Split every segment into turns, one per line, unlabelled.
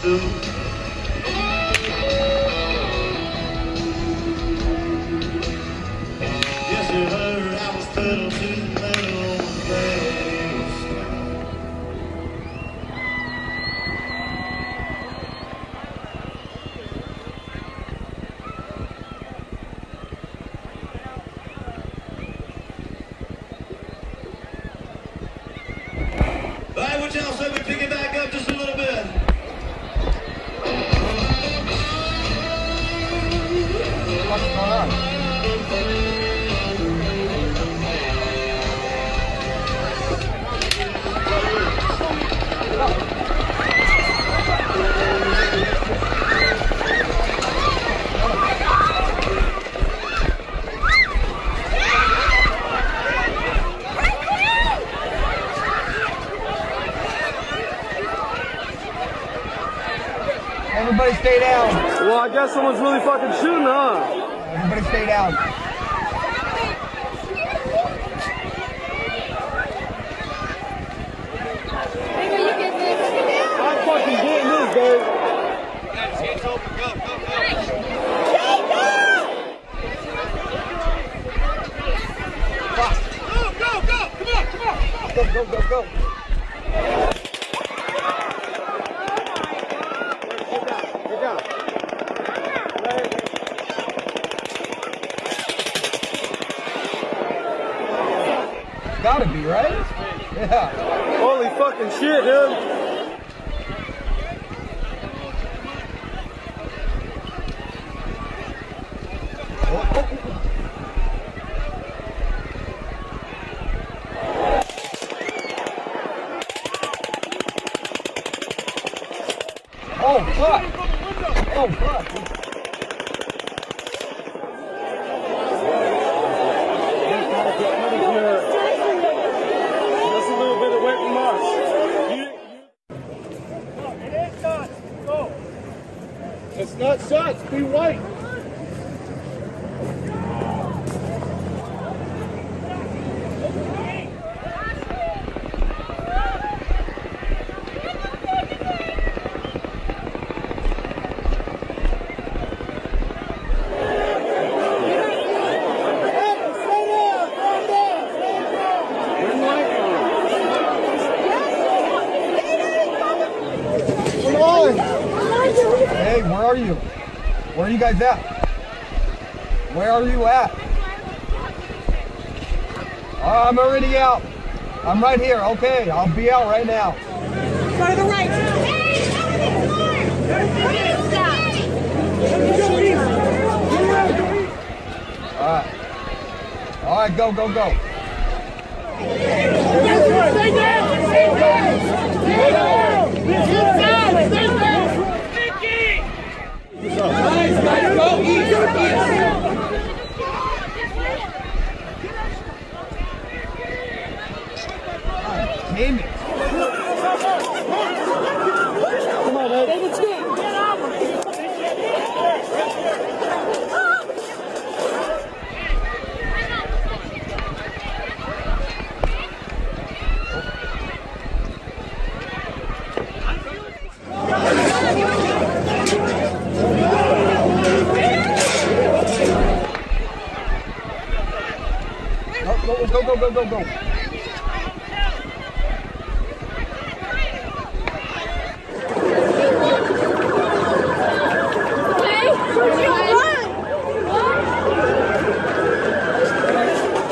Yes, you heard I was pedal to the metal face. All right, what y'all say we pick it back up just a little bit?
What's going on? Everybody stay down.
Well, I guess someone's really fucking shooting, huh?
Everybody stay down.
I'm fucking getting this, babe.
Hands open, go, go, go. Go, go, go! Come on, come on!
Go, go, go, go.
Get down.
Gotta be, right? Yeah.
Holy fucking shit, dude.
Oh, fuck. Oh, fuck.
That's a little bit away from us.
It is shots, go!
It's not shots, be white.
Hey, where are you? Where are you guys at? Where are you at? I'm already out. I'm right here. Okay, I'll be out right now.
Go to the right.
All right, go, go, go.
Stay down! Stay down! Stay down! Stay down! Nice, guys, go east,
Damn it.
Come on, man.
Go, go, go, go, go.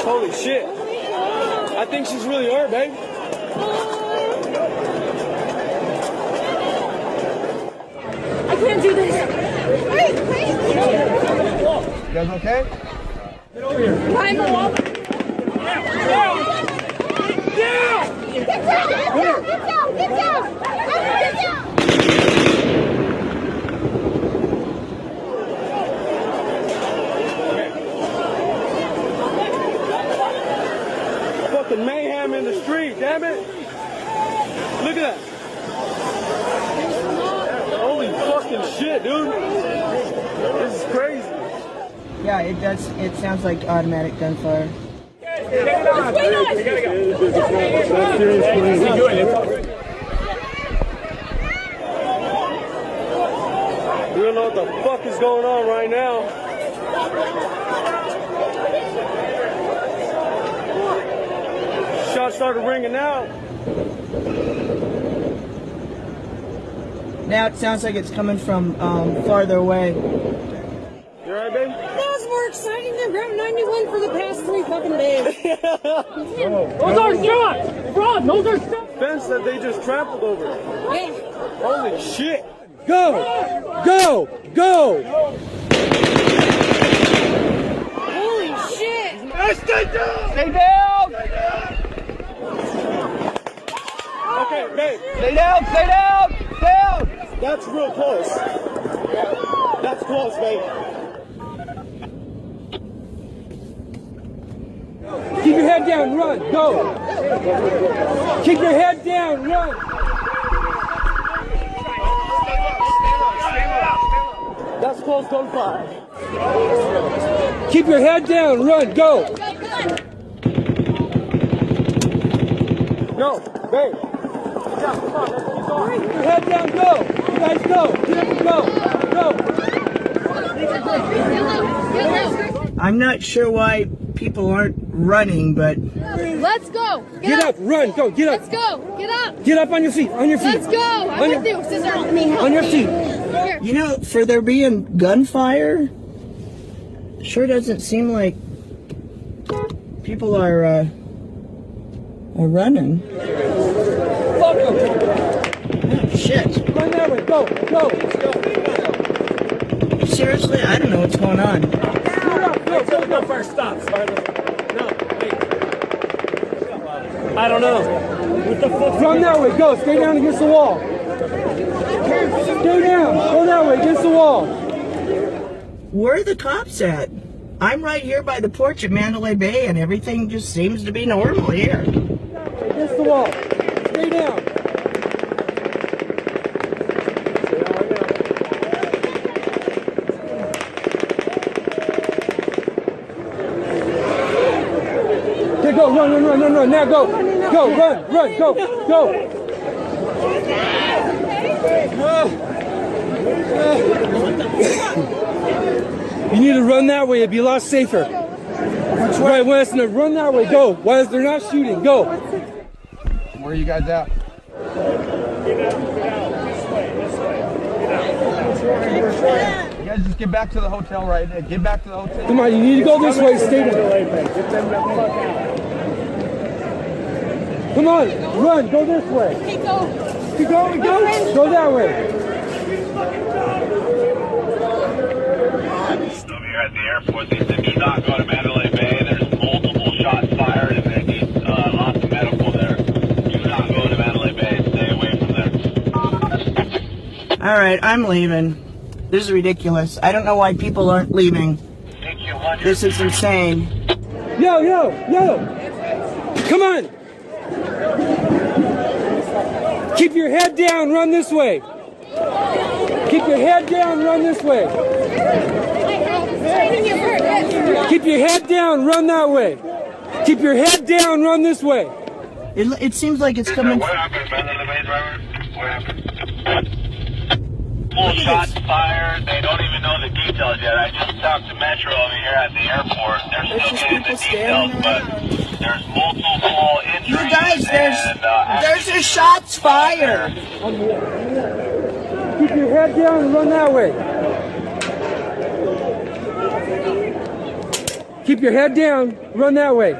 Holy shit. I think she's really hurt, babe.
I can't do this. Wait, wait.
You guys okay?
Behind the wall. Get down! Get down! Get down! Get down! Get down!
Fucking mayhem in the street, damn it. Look at that. Holy fucking shit, dude. This is crazy.
Yeah, it does. It sounds like automatic gunfire.
don't know what the fuck is going on right now. Shots started ringing out.
Now it sounds like it's coming from farther away.
You alright, babe?
That was more exciting than Route 91 for the past 3 fucking days. Those are shots! Run! Those are shots!
Fence that they just trampled over.
Yeah.
Holy shit!
Go! Go! Go!
Holy shit!
Stay down!
Stay down!
Okay, babe.
Stay down! Stay down! Down!
That's real close. That's close, babe.
Keep your head down, run, go! Keep your head down, run!
That's close gunfire.
Keep your head down, run, go!
No, babe. Get down, come on, let's keep going.
Keep your head down, go! You guys go! Get up and go! Go!
I'm not sure why people aren't running, but
Let's go!
Get up, run, go, get up!
Let's go! Get up!
Get up on your feet, on your feet!
Let's go! I'm with you, sister. Let me help
On your
me.
feet!
Here.
you know, for there being gunfire, sure doesn't seem like people are running.
Fuck them!
Shit.
Run that way, go, go!
Seriously, I don't know what's going on.
No first stops. No, wait. I don't know. What the fuck?
Run that way, go, stay down against the wall! Stay down, go that way, against the wall!
Where are the cops at? I'm right here by the porch at Mandalay Bay, and everything just seems to be normal here.
Against the wall! Stay down! Okay, go, run, now go! Go, run, go, go! You need to run that way, it'd be a lot safer. Right, Weston, run that way, go! While they're not shooting, go! Where are you guys at? You guys just get back to the hotel right now. Get back to the hotel. Come on, you need to go this way, stay there. Come on, run, go this way.
Okay, go.
Keep going, go that way.
Still here at the airport. They said do not go to Mandalay Bay. There's multiple shots fired and they need lots of medical there. Do not go to Mandalay Bay. Stay away from there.
All right, I'm leaving. This is ridiculous. I don't know why people aren't leaving. This is insane.
Yo! Come on! Keep your head down, run this way. Keep your head down, run this way. Keep your head down, run that way. Keep your head down, run this way.
It seems like it's coming.
What happened, Mandalay Bay driver? What happened? Full shots fired. They don't even know the details yet. I just talked to Metro over here at the airport. They're
There's
still
just
getting the
people
details,
standing
but
around.
there's multiple injuries.
You guys,
and,
there's a shots fired.
Keep your head down and run that way. Keep your head down, run that way.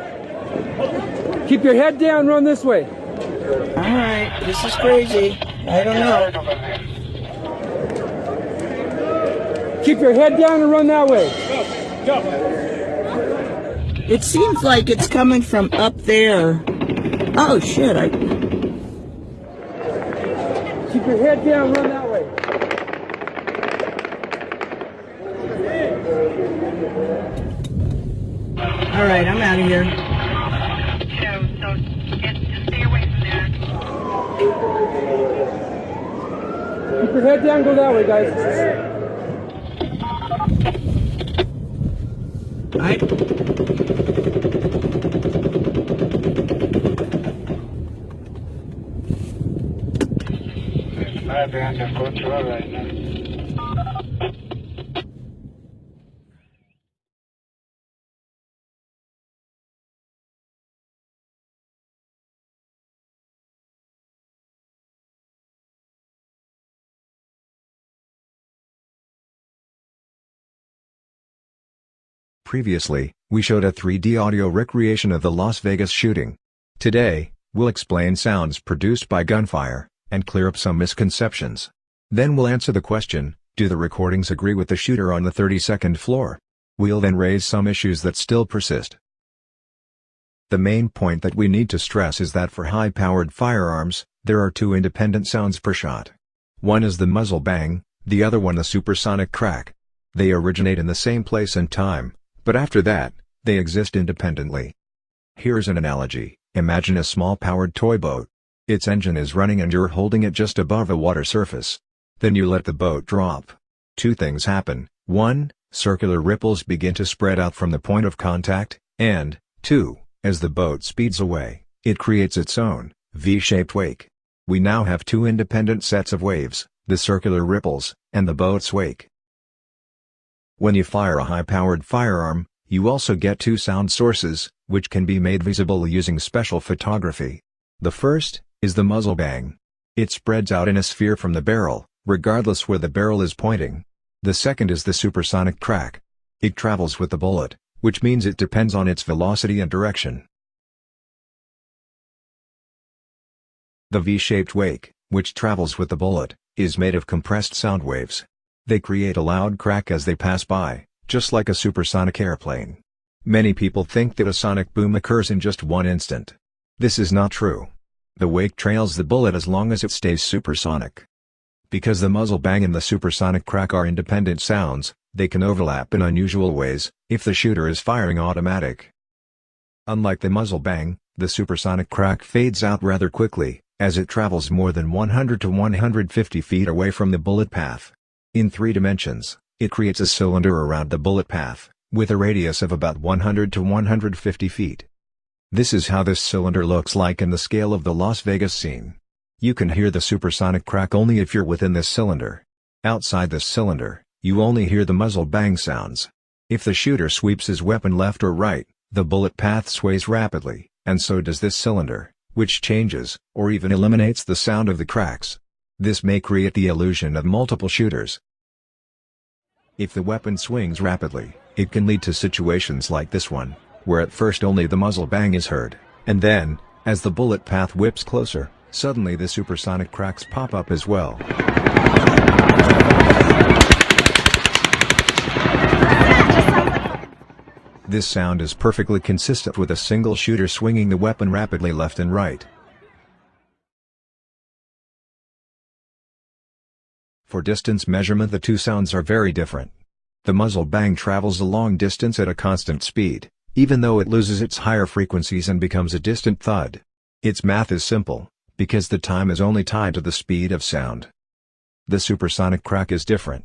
Keep your head down, run this way.
All right, this is crazy. I don't know.
Keep your head down and run that way.
It seems like it's coming from up there. Oh shit!
Keep your head down, run that way.
All right, I'm out of here.
So just stay away from there.
Keep your head down, go that way, guys.
I've been under control right now.
Previously, we showed a 3D audio recreation of the Las Vegas shooting. Today, we'll explain sounds produced by gunfire, and clear up some misconceptions. Then we'll answer the question, do the recordings agree with the shooter on the 32nd floor? We'll then raise some issues that still persist. The main point that we need to stress is that for high-powered firearms, there are two independent sounds per shot. One is the muzzle bang, the other one the supersonic crack. They originate in the same place and time, but after that, they exist independently. Here's an analogy: imagine a small powered toy boat. Its engine is running and you're holding it just above a water surface. Then you let the boat drop. Two things happen: 1, circular ripples begin to spread out from the point of contact, and 2, as the boat speeds away, it creates its own V-shaped wake. We now have two independent sets of waves, the circular ripples, and the boat's wake. When you fire a high-powered firearm, you also get two sound sources, which can be made visible using special photography. The first is the muzzle bang. It spreads out in a sphere from the barrel, regardless where the barrel is pointing. The second is the supersonic crack. It travels with the bullet, which means it depends on its velocity and direction. The V-shaped wake, which travels with the bullet, is made of compressed sound waves. They create a loud crack as they pass by, just like a supersonic airplane. Many people think that a sonic boom occurs in just one instant. This is not true. The wake trails the bullet as long as it stays supersonic. Because the muzzle bang and the supersonic crack are independent sounds, they can overlap in unusual ways, if the shooter is firing automatic. Unlike the muzzle bang, the supersonic crack fades out rather quickly, as it travels more than 100 to 150 feet away from the bullet path. In 3 dimensions, it creates a cylinder around the bullet path, with a radius of about 100 to 150 feet. This is how this cylinder looks like in the scale of the Las Vegas scene. You can hear the supersonic crack only if you're within this cylinder. Outside this cylinder, you only hear the muzzle bang sounds. If the shooter sweeps his weapon left or right, the bullet path sways rapidly, and so does this cylinder, which changes, or even eliminates the sound of the cracks. This may create the illusion of multiple shooters. If the weapon swings rapidly, it can lead to situations like this one, where at first only the muzzle bang is heard, and then, as the bullet path whips closer, suddenly the supersonic cracks pop up as well. This sound is perfectly consistent with a single shooter swinging the weapon rapidly left and right. For distance measurement, the two sounds are very different. The muzzle bang travels a long distance at a constant speed, even though it loses its higher frequencies and becomes a distant thud. Its math is simple, because the time is only tied to the speed of sound. The supersonic crack is different.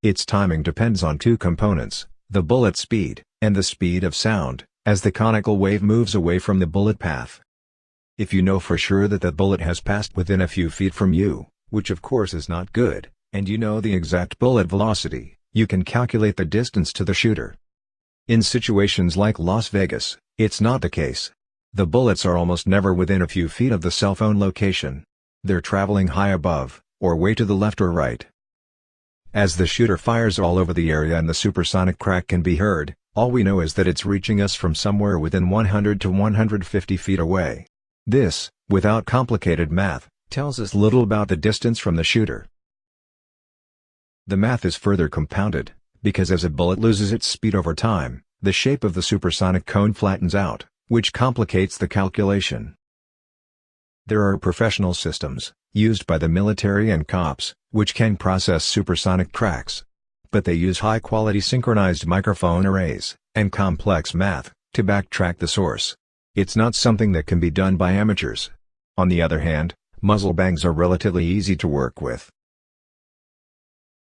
Its timing depends on two components: the bullet speed, and the speed of sound, as the conical wave moves away from the bullet path. If you know for sure that the bullet has passed within a few feet from you, which of course is not good, and you know the exact bullet velocity, you can calculate the distance to the shooter. In situations like Las Vegas, it's not the case. The bullets are almost never within a few feet of the cell phone location. They're traveling high above, or way to the left or right. As the shooter fires all over the area and the supersonic crack can be heard, all we know is that it's reaching us from somewhere within 100 to 150 feet away. This, without complicated math, tells us little about the distance from the shooter. The math is further compounded, because as a bullet loses its speed over time, the shape of the supersonic cone flattens out, which complicates the calculation. There are professional systems, used by the military and cops, which can process supersonic cracks. But they use high-quality synchronized microphone arrays, and complex math, to backtrack the source. It's not something that can be done by amateurs. On the other hand, muzzle bangs are relatively easy to work with.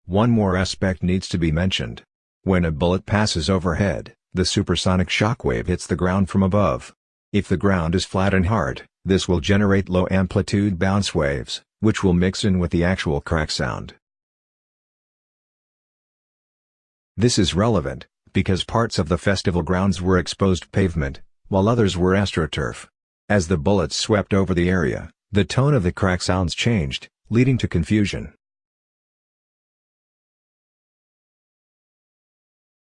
One more aspect needs to be mentioned. When a bullet passes overhead, the supersonic shockwave hits the ground from above. If the ground is flat and hard, this will generate low-amplitude bounce waves, which will mix in with the actual crack sound. This is relevant, because parts of the festival grounds were exposed pavement, while others were astroturf. As the bullets swept over the area, the tone of the crack sounds changed, leading to confusion.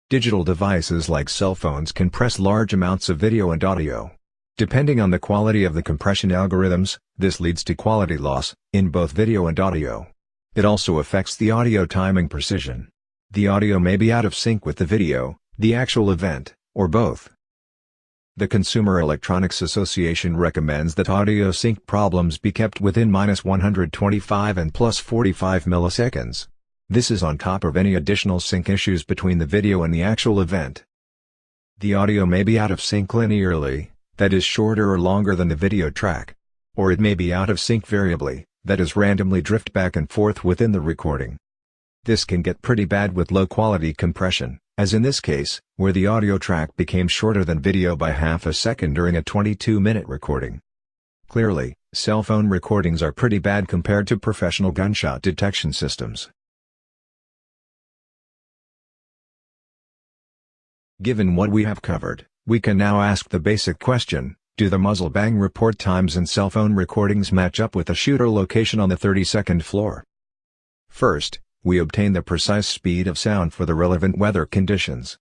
Digital devices like cell phones compress large amounts of video and audio. Depending on the quality of the compression algorithms, this leads to quality loss, in both video and audio. It also affects the audio timing precision. The audio may be out of sync with the video, the actual event, or both. The Consumer Electronics Association recommends that audio sync problems be kept within -125 and +45 milliseconds. This is on top of any additional sync issues between the video and the actual event. The audio may be out of sync linearly, that is shorter or longer than the video track. Or it may be out of sync variably, that is randomly drift back and forth within the recording. This can get pretty bad with low-quality compression, as in this case, where the audio track became shorter than video by half a second during a 22-minute recording. Clearly, cell phone recordings are pretty bad compared to professional gunshot detection systems. Given what we have covered, we can now ask the basic question: do the muzzle bang report times in cell phone recordings match up with the shooter location on the 32nd floor? First, we obtain the precise speed of sound for the relevant weather conditions.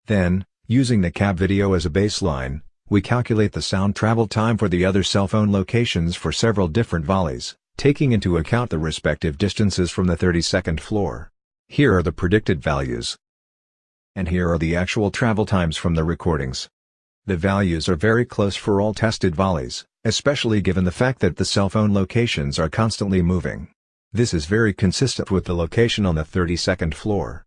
Then, using the cab video as a baseline, we calculate the sound travel time for the other cell phone locations for several different volleys, taking into account the respective distances from the 32nd floor. Here are the predicted values. And here are the actual travel times from the recordings. The values are very close for all tested volleys, especially given the fact that the cell phone locations are constantly moving. This is very consistent with the location on the 32nd floor.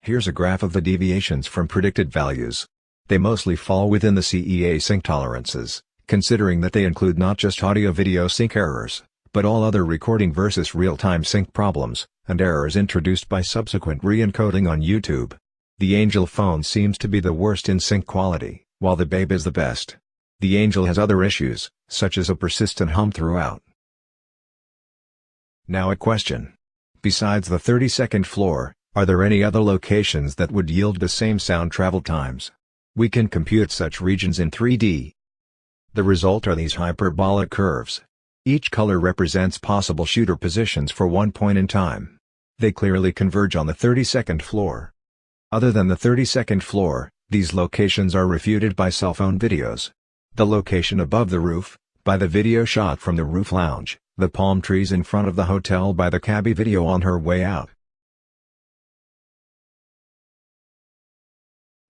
Here's a graph of the deviations from predicted values. They mostly fall within the CEA sync tolerances, considering that they include not just audio-video sync errors, but all other recording versus real-time sync problems, and errors introduced by subsequent re-encoding on YouTube. The Angel phone seems to be the worst in sync quality, while the Babe is the best. The Angel has other issues, such as a persistent hum throughout. Now a question. Besides the 32nd floor, are there any other locations that would yield the same sound travel times? We can compute such regions in 3D. The result are these hyperbolic curves. Each color represents possible shooter positions for one point in time. They clearly converge on the 32nd floor. Other than the 32nd floor, these locations are refuted by cell phone videos. The location above the roof, by the video shot from the roof lounge, the palm trees in front of the hotel by the cabbie video on her way out.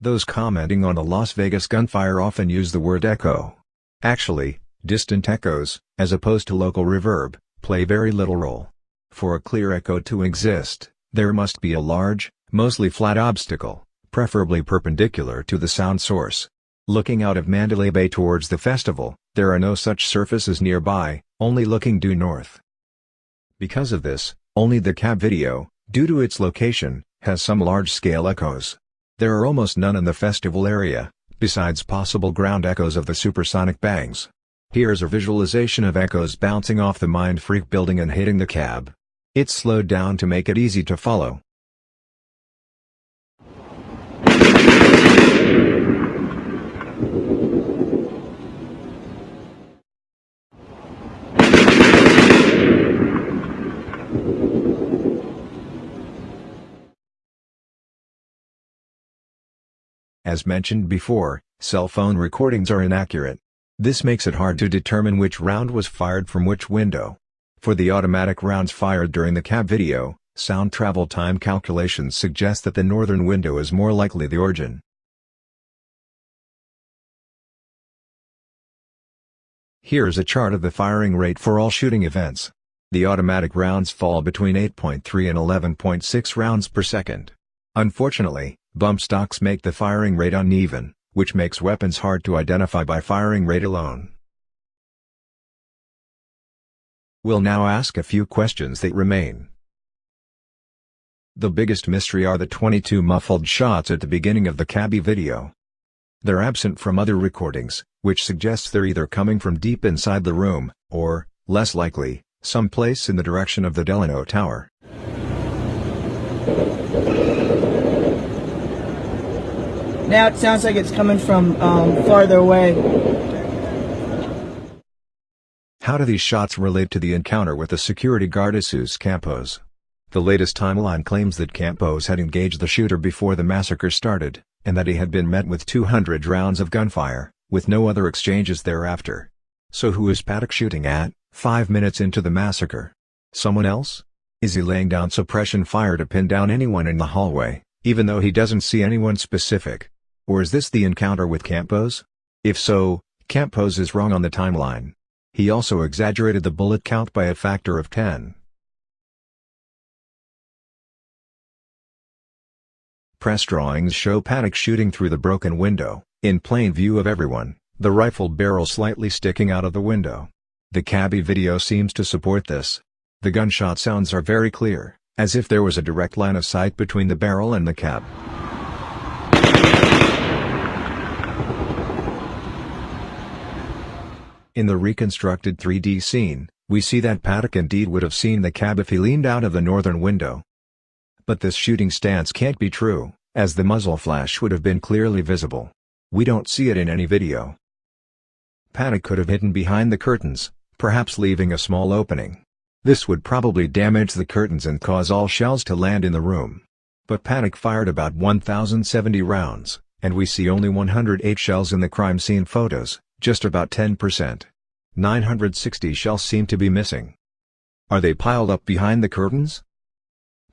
Those commenting on the Las Vegas gunfire often use the word echo. Actually, distant echoes, as opposed to local reverb, play very little role. For a clear echo to exist, there must be a large, mostly flat obstacle, preferably perpendicular to the sound source. Looking out of Mandalay Bay towards the festival, there are no such surfaces nearby, only looking due north. Because of this, only the cab video, due to its location, has some large-scale echoes. There are almost none in the festival area, besides possible ground echoes of the supersonic bangs. Here's a visualization of echoes bouncing off the Mind Freak building and hitting the cab. It's slowed down to make it easy to follow. As mentioned before, cell phone recordings are inaccurate. This makes it hard to determine which round was fired from which window. For the automatic rounds fired during the cab video, sound travel time calculations suggest that the northern window is more likely the origin. Here's a chart of the firing rate for all shooting events. The automatic rounds fall between 8.3 and 11.6 rounds per second. Unfortunately, bump stocks make the firing rate uneven, which makes weapons hard to identify by firing rate alone. We'll now ask a few questions that remain. The biggest mystery are the 22 muffled shots at the beginning of the cabbie video. They're absent from other recordings, which suggests they're either coming from deep inside the room, or, less likely, someplace in the direction of the Delano Tower.
Now it sounds like it's coming from farther away.
How do these shots relate to the encounter with the security guard Jesus Campos? The latest timeline claims that Campos had engaged the shooter before the massacre started, and that he had been met with 200 rounds of gunfire, with no other exchanges thereafter. So who is Paddock shooting at, 5 minutes into the massacre? Someone else? Is he laying down suppression fire to pin down anyone in the hallway, even though he doesn't see anyone specific? Or is this the encounter with Campos? If so, Campos is wrong on the timeline. He also exaggerated the bullet count by a factor of 10. Press drawings show Paddock shooting through the broken window, in plain view of everyone, the rifle barrel slightly sticking out of the window. The cabbie video seems to support this. The gunshot sounds are very clear, as if there was a direct line of sight between the barrel and the cab. In the reconstructed 3D scene, we see that Paddock indeed would have seen the cab if he leaned out of the northern window. But this shooting stance can't be true, as the muzzle flash would have been clearly visible. We don't see it in any video. Paddock could have hidden behind the curtains, perhaps leaving a small opening. This would probably damage the curtains and cause all shells to land in the room. But Paddock fired about 1,070 rounds, and we see only 108 shells in the crime scene photos, just about 10%. 960 shells seem to be missing. Are they piled up behind the curtains?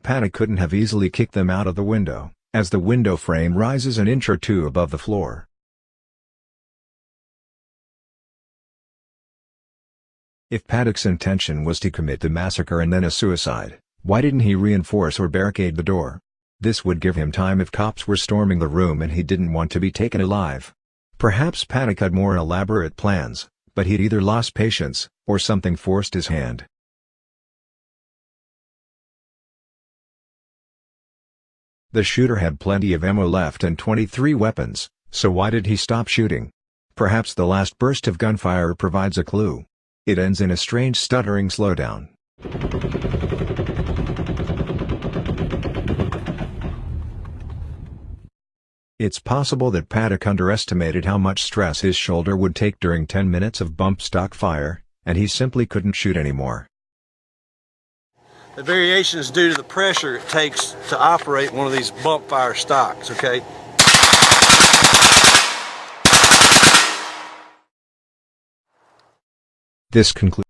Paddock couldn't have easily kicked them out of the window, as the window frame rises an inch or two above the floor. If Paddock's intention was to commit the massacre and then a suicide, why didn't he reinforce or barricade the door? This would give him time if cops were storming the room and he didn't want to be taken alive. Perhaps Paddock had more elaborate plans, but he'd either lost patience, or something forced his hand. The shooter had plenty of ammo left and 23 weapons, so why did he stop shooting? Perhaps the last burst of gunfire provides a clue. It ends in a strange stuttering slowdown. It's possible that Paddock underestimated how much stress his shoulder would take during 10 minutes of bump stock fire, and he simply couldn't shoot anymore.
The variation is due to the pressure it takes to operate one of these bump fire stocks, okay?
This concludes.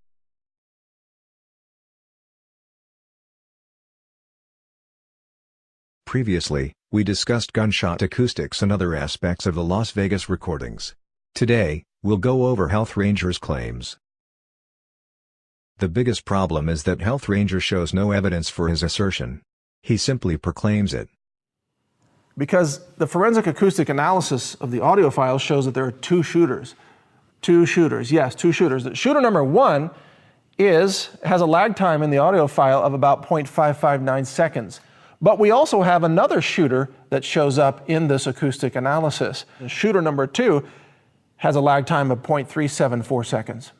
Previously, we discussed gunshot acoustics and other aspects of the Las Vegas recordings. Today, we'll go over Health Ranger's claims. The biggest problem is that Health Ranger shows no evidence for his assertion. He simply proclaims it.
Because the forensic acoustic analysis of the audio file shows that there are two shooters. Two shooters, yes, two shooters. Shooter number one has a lag time in the audio file of about 0.559 seconds. But we also have another shooter that shows up in this acoustic analysis. Shooter number two has a lag time of 0.374 seconds.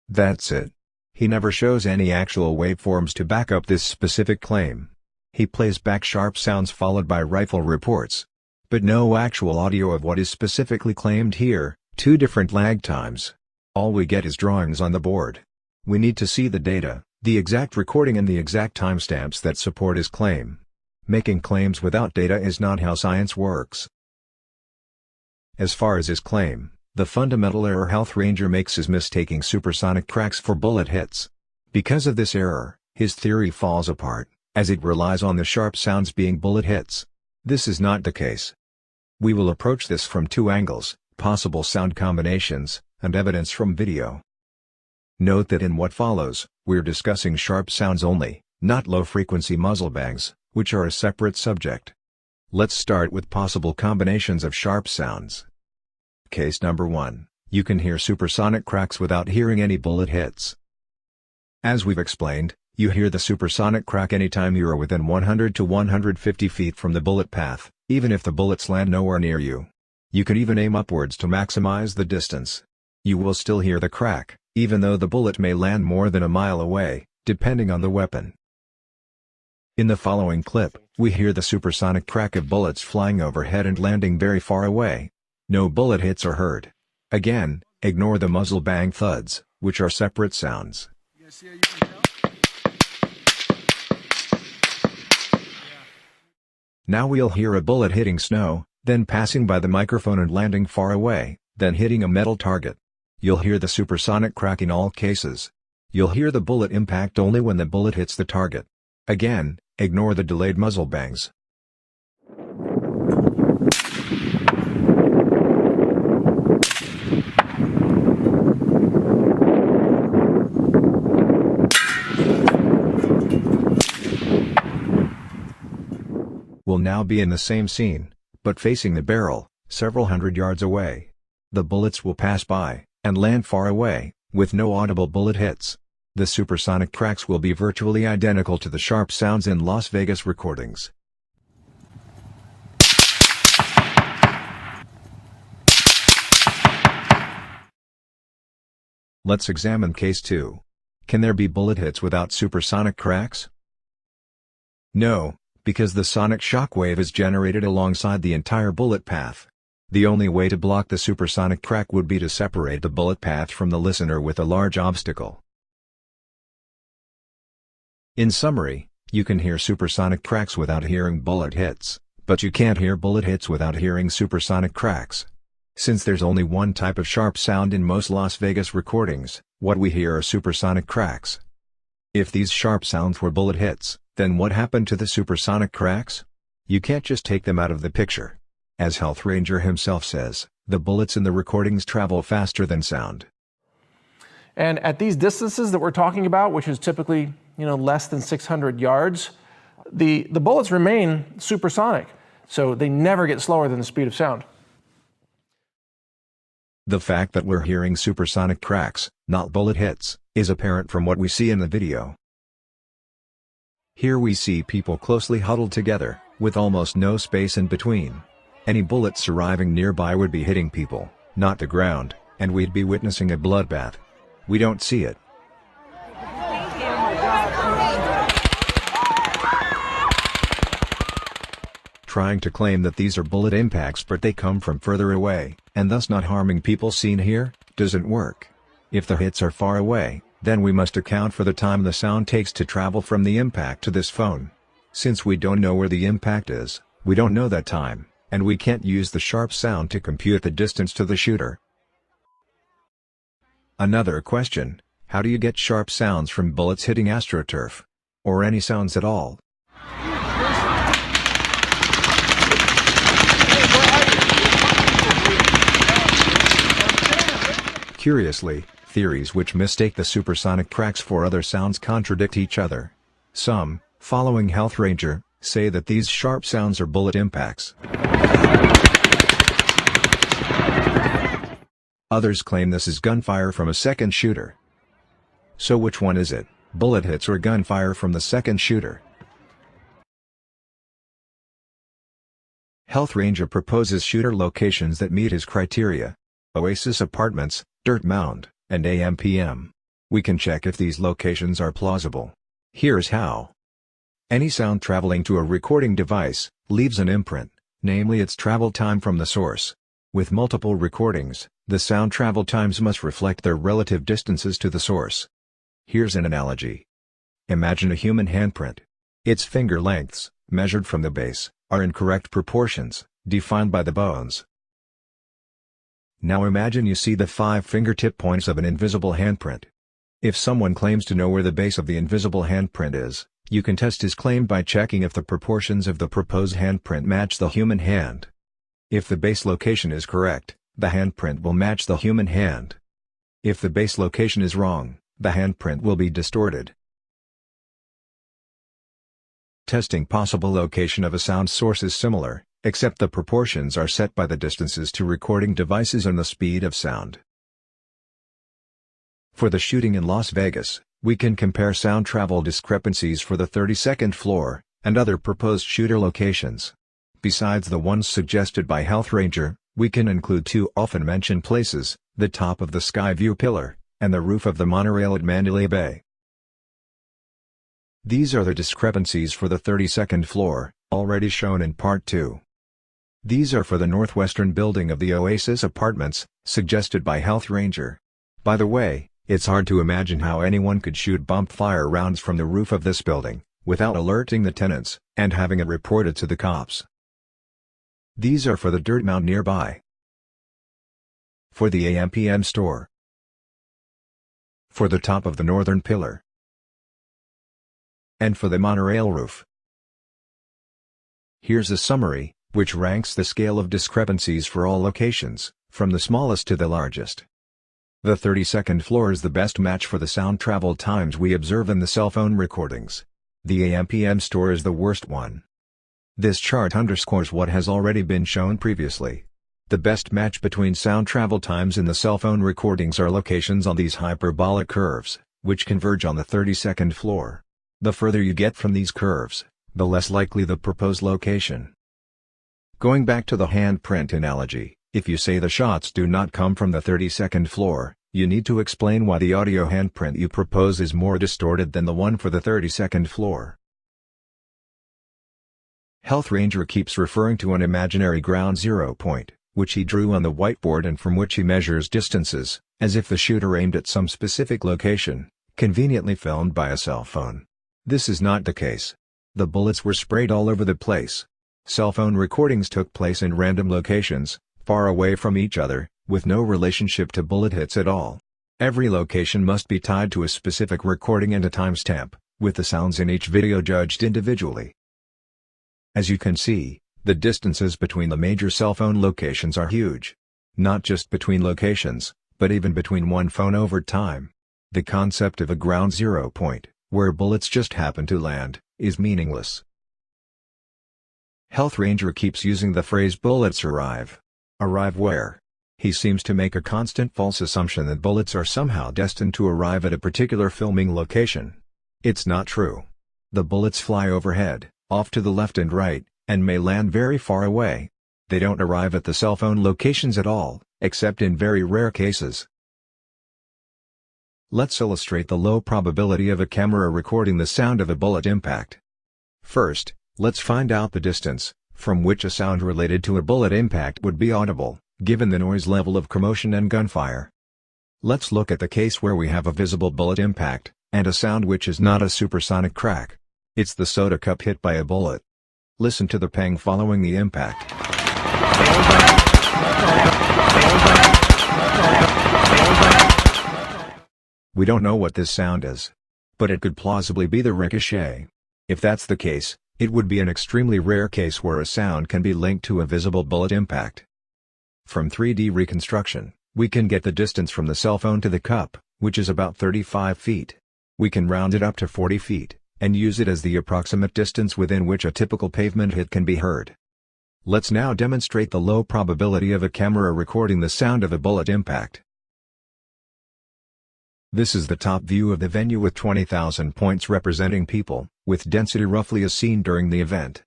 That's it. He never shows any actual waveforms to back up this specific claim. He plays back sharp sounds followed by rifle reports. But no actual audio of what is specifically claimed here, two different lag times. All we get is drawings on the board. We need to see the data, the exact recording and the exact timestamps that support his claim. Making claims without data is not how science works. As far as his claim, the fundamental error Health Ranger makes is mistaking supersonic cracks for bullet hits. Because of this error, his theory falls apart, as it relies on the sharp sounds being bullet hits. This is not the case. We will approach this from two angles: possible sound combinations, and evidence from video. Note that in what follows, we're discussing sharp sounds only, not low-frequency muzzle bangs, which are a separate subject. Let's start with possible combinations of sharp sounds. Case number 1. You can hear supersonic cracks without hearing any bullet hits. As we've explained, you hear the supersonic crack anytime you are within 100 to 150 feet from the bullet path, even if the bullets land nowhere near you. You can even aim upwards to maximize the distance. You will still hear the crack, even though the bullet may land more than a mile away, depending on the weapon. In the following clip, we hear the supersonic crack of bullets flying overhead and landing very far away. No bullet hits are heard. Again, ignore the muzzle bang thuds, which are separate sounds. Now we'll hear a bullet hitting snow, then passing by the microphone and landing far away, then hitting a metal target. You'll hear the supersonic crack in all cases. You'll hear the bullet impact only when the bullet hits the target. Again, ignore the delayed muzzle bangs. We'll now be in the same scene, but facing the barrel, several hundred yards away. The bullets will pass by, and land far away, with no audible bullet hits. The supersonic cracks will be virtually identical to the sharp sounds in Las Vegas recordings. Let's examine case 2. Can there be bullet hits without supersonic cracks? No, because the sonic shockwave is generated alongside the entire bullet path. The only way to block the supersonic crack would be to separate the bullet path from the listener with a large obstacle. In summary, you can hear supersonic cracks without hearing bullet hits, but you can't hear bullet hits without hearing supersonic cracks. Since there's only one type of sharp sound in most Las Vegas recordings, what we hear are supersonic cracks. If these sharp sounds were bullet hits, then what happened to the supersonic cracks? You can't just take them out of the picture. As Health Ranger himself says, the bullets in the recordings travel faster than sound.
And at these distances that we're talking about, which is typically, less than 600 yards, the bullets remain supersonic, so they never get slower than the speed of sound.
The fact that we're hearing supersonic cracks, not bullet hits, is apparent from what we see in the video. Here we see people closely huddled together, with almost no space in between. Any bullets arriving nearby would be hitting people, not the ground, and we'd be witnessing a bloodbath. We don't see it. Trying to claim that these are bullet impacts but they come from further away, and thus not harming people seen here, doesn't work. If the hits are far away, then we must account for the time the sound takes to travel from the impact to this phone. Since we don't know where the impact is, we don't know that time, and we can't use the sharp sound to compute the distance to the shooter. Another question: how do you get sharp sounds from bullets hitting AstroTurf? Or any sounds at all? Curiously, theories which mistake the supersonic cracks for other sounds contradict each other. Some, following Health Ranger, say that these sharp sounds are bullet impacts. Others claim this is gunfire from a second shooter. So which one is it, bullet hits or gunfire from the second shooter? Health Ranger proposes shooter locations that meet his criteria: Oasis Apartments, Dirt Mound, and AMPM. We can check if these locations are plausible. Here's how. Any sound traveling to a recording device leaves an imprint, namely its travel time from the source. With multiple recordings, the sound travel times must reflect their relative distances to the source. Here's an analogy. Imagine a human handprint. Its finger lengths, measured from the base, are in correct proportions, defined by the bones. Now imagine you see the 5 fingertip points of an invisible handprint. If someone claims to know where the base of the invisible handprint is, you can test his claim by checking if the proportions of the proposed handprint match the human hand. If the base location is correct, the handprint will match the human hand. If the base location is wrong, the handprint will be distorted. Testing possible location of a sound source is similar, except the proportions are set by the distances to recording devices and the speed of sound. For the shooting in Las Vegas, we can compare sound travel discrepancies for the 32nd floor, and other proposed shooter locations. Besides the ones suggested by Health Ranger, we can include 2 often mentioned places: the top of the Skyview Pillar, and the roof of the monorail at Mandalay Bay. These are the discrepancies for the 32nd floor, already shown in Part 2. These are for the northwestern building of the Oasis Apartments, suggested by Health Ranger. By the way, it's hard to imagine how anyone could shoot bump fire rounds from the roof of this building, without alerting the tenants, and having it reported to the cops. These are for the dirt mound nearby, for the AMPM store, for the top of the northern pillar, and for the monorail roof. Here's a summary, which ranks the scale of discrepancies for all locations, from the smallest to the largest. The 32nd floor is the best match for the sound travel times we observe in the cell phone recordings. The AMPM store is the worst one. This chart underscores what has already been shown previously. The best match between sound travel times in the cell phone recordings are locations on these hyperbolic curves, which converge on the 32nd floor. The further you get from these curves, the less likely the proposed location. Going back to the handprint analogy, if you say the shots do not come from the 32nd floor, you need to explain why the audio handprint you propose is more distorted than the one for the 32nd floor. Health Ranger keeps referring to an imaginary ground zero point, which he drew on the whiteboard and from which he measures distances, as if the shooter aimed at some specific location, conveniently filmed by a cell phone. This is not the case. The bullets were sprayed all over the place. Cell phone recordings took place in random locations, far away from each other, with no relationship to bullet hits at all. Every location must be tied to a specific recording and a timestamp, with the sounds in each video judged individually. As you can see, the distances between the major cell phone locations are huge. Not just between locations, but even between one phone over time. The concept of a ground zero point, where bullets just happen to land, is meaningless. Health Ranger keeps using the phrase bullets arrive. Arrive where? He seems to make a constant false assumption that bullets are somehow destined to arrive at a particular filming location. It's not true. The bullets fly overhead, off to the left and right, and may land very far away. They don't arrive at the cell phone locations at all, except in very rare cases. Let's illustrate the low probability of a camera recording the sound of a bullet impact. First, let's find out the distance from which a sound related to a bullet impact would be audible, given the noise level of commotion and gunfire. Let's look at the case where we have a visible bullet impact, and a sound which is not a supersonic crack. It's the soda cup hit by a bullet. Listen to the pang following the impact. We don't know what this sound is, but it could plausibly be the ricochet. If that's the case, it would be an extremely rare case where a sound can be linked to a visible bullet impact. From 3D reconstruction, we can get the distance from the cell phone to the cup, which is about 35 feet. We can round it up to 40 feet, and use it as the approximate distance within which a typical pavement hit can be heard. Let's now demonstrate the low probability of a camera recording the sound of a bullet impact. This is the top view of the venue with 20,000 points representing people, with density roughly as seen during the event.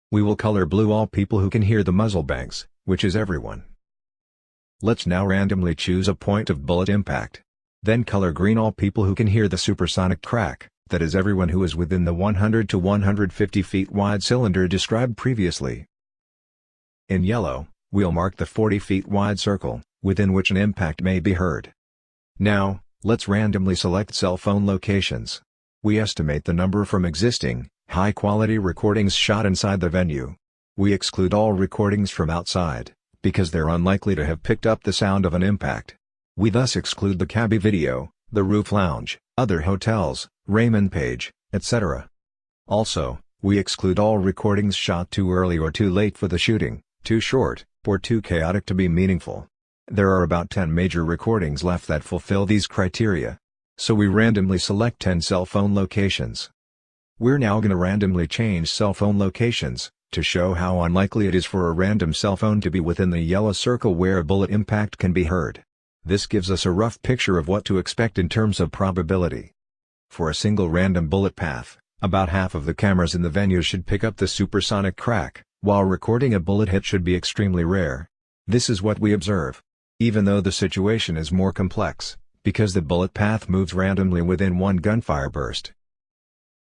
We will color blue all people who can hear the muzzle bangs, which is everyone. Let's now randomly choose a point of bullet impact. Then color green all people who can hear the supersonic crack, that is everyone who is within the 100 to 150 feet wide cylinder described previously. In yellow, we'll mark the 40 feet wide circle, within which an impact may be heard. Now, let's randomly select cell phone locations. We estimate the number from existing, high-quality recordings shot inside the venue. We exclude all recordings from outside, because they're unlikely to have picked up the sound of an impact. We thus exclude the cabbie video, the roof lounge, other hotels, Raymond Page, etc. Also, we exclude all recordings shot too early or too late for the shooting, too short, or too chaotic to be meaningful. There are about 10 major recordings left that fulfill these criteria. So we randomly select 10 cell phone locations. We're now going to randomly change cell phone locations, to show how unlikely it is for a random cell phone to be within the yellow circle where a bullet impact can be heard. This gives us a rough picture of what to expect in terms of probability. For a single random bullet path, about half of the cameras in the venue should pick up the supersonic crack, while recording a bullet hit should be extremely rare. This is what we observe. Even though the situation is more complex, because the bullet path moves randomly within one gunfire burst.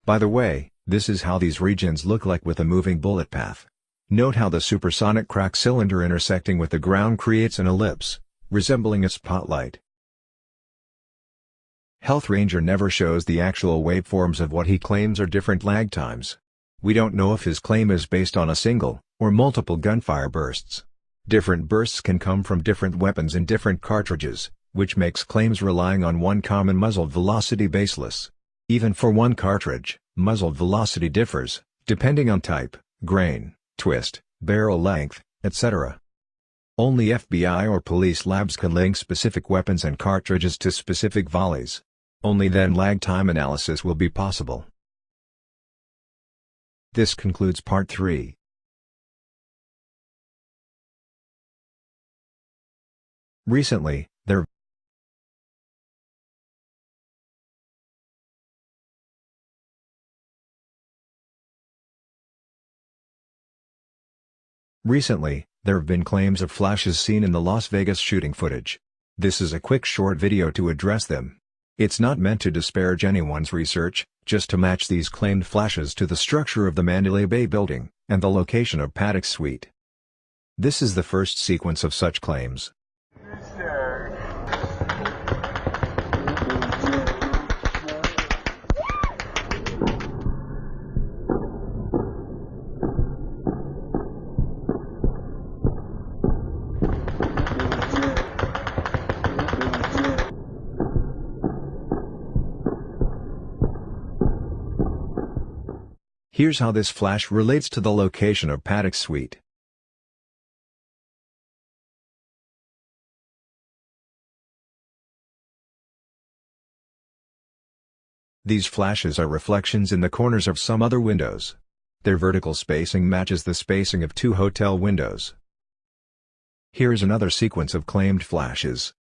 By the way, this is how these regions look like with a moving bullet path. Note how the supersonic crack cylinder intersecting with the ground creates an ellipse, resembling a spotlight. Health Ranger never shows the actual waveforms of what he claims are different lag times. We don't know if his claim is based on a single, or multiple gunfire bursts. Different bursts can come from different weapons in different cartridges, which makes claims relying on one common muzzled velocity baseless. Even for one cartridge, muzzled velocity differs, depending on type, grain, twist, barrel length, etc. Only FBI or police labs can link specific weapons and cartridges to specific volleys. Only then lag time analysis will be possible. This concludes part 3. Recently, there have been claims of flashes seen in the Las Vegas shooting footage. This is a quick short video to address them. It's not meant to disparage anyone's research, just to match these claimed flashes to the structure of the Mandalay Bay building, and the location of Paddock's suite. This is the first sequence of such claims. Here's how this flash relates to the location of Paddock's suite. These flashes are reflections in the corners of some other windows. Their vertical spacing matches the spacing of 2 hotel windows. Here's another sequence of claimed flashes.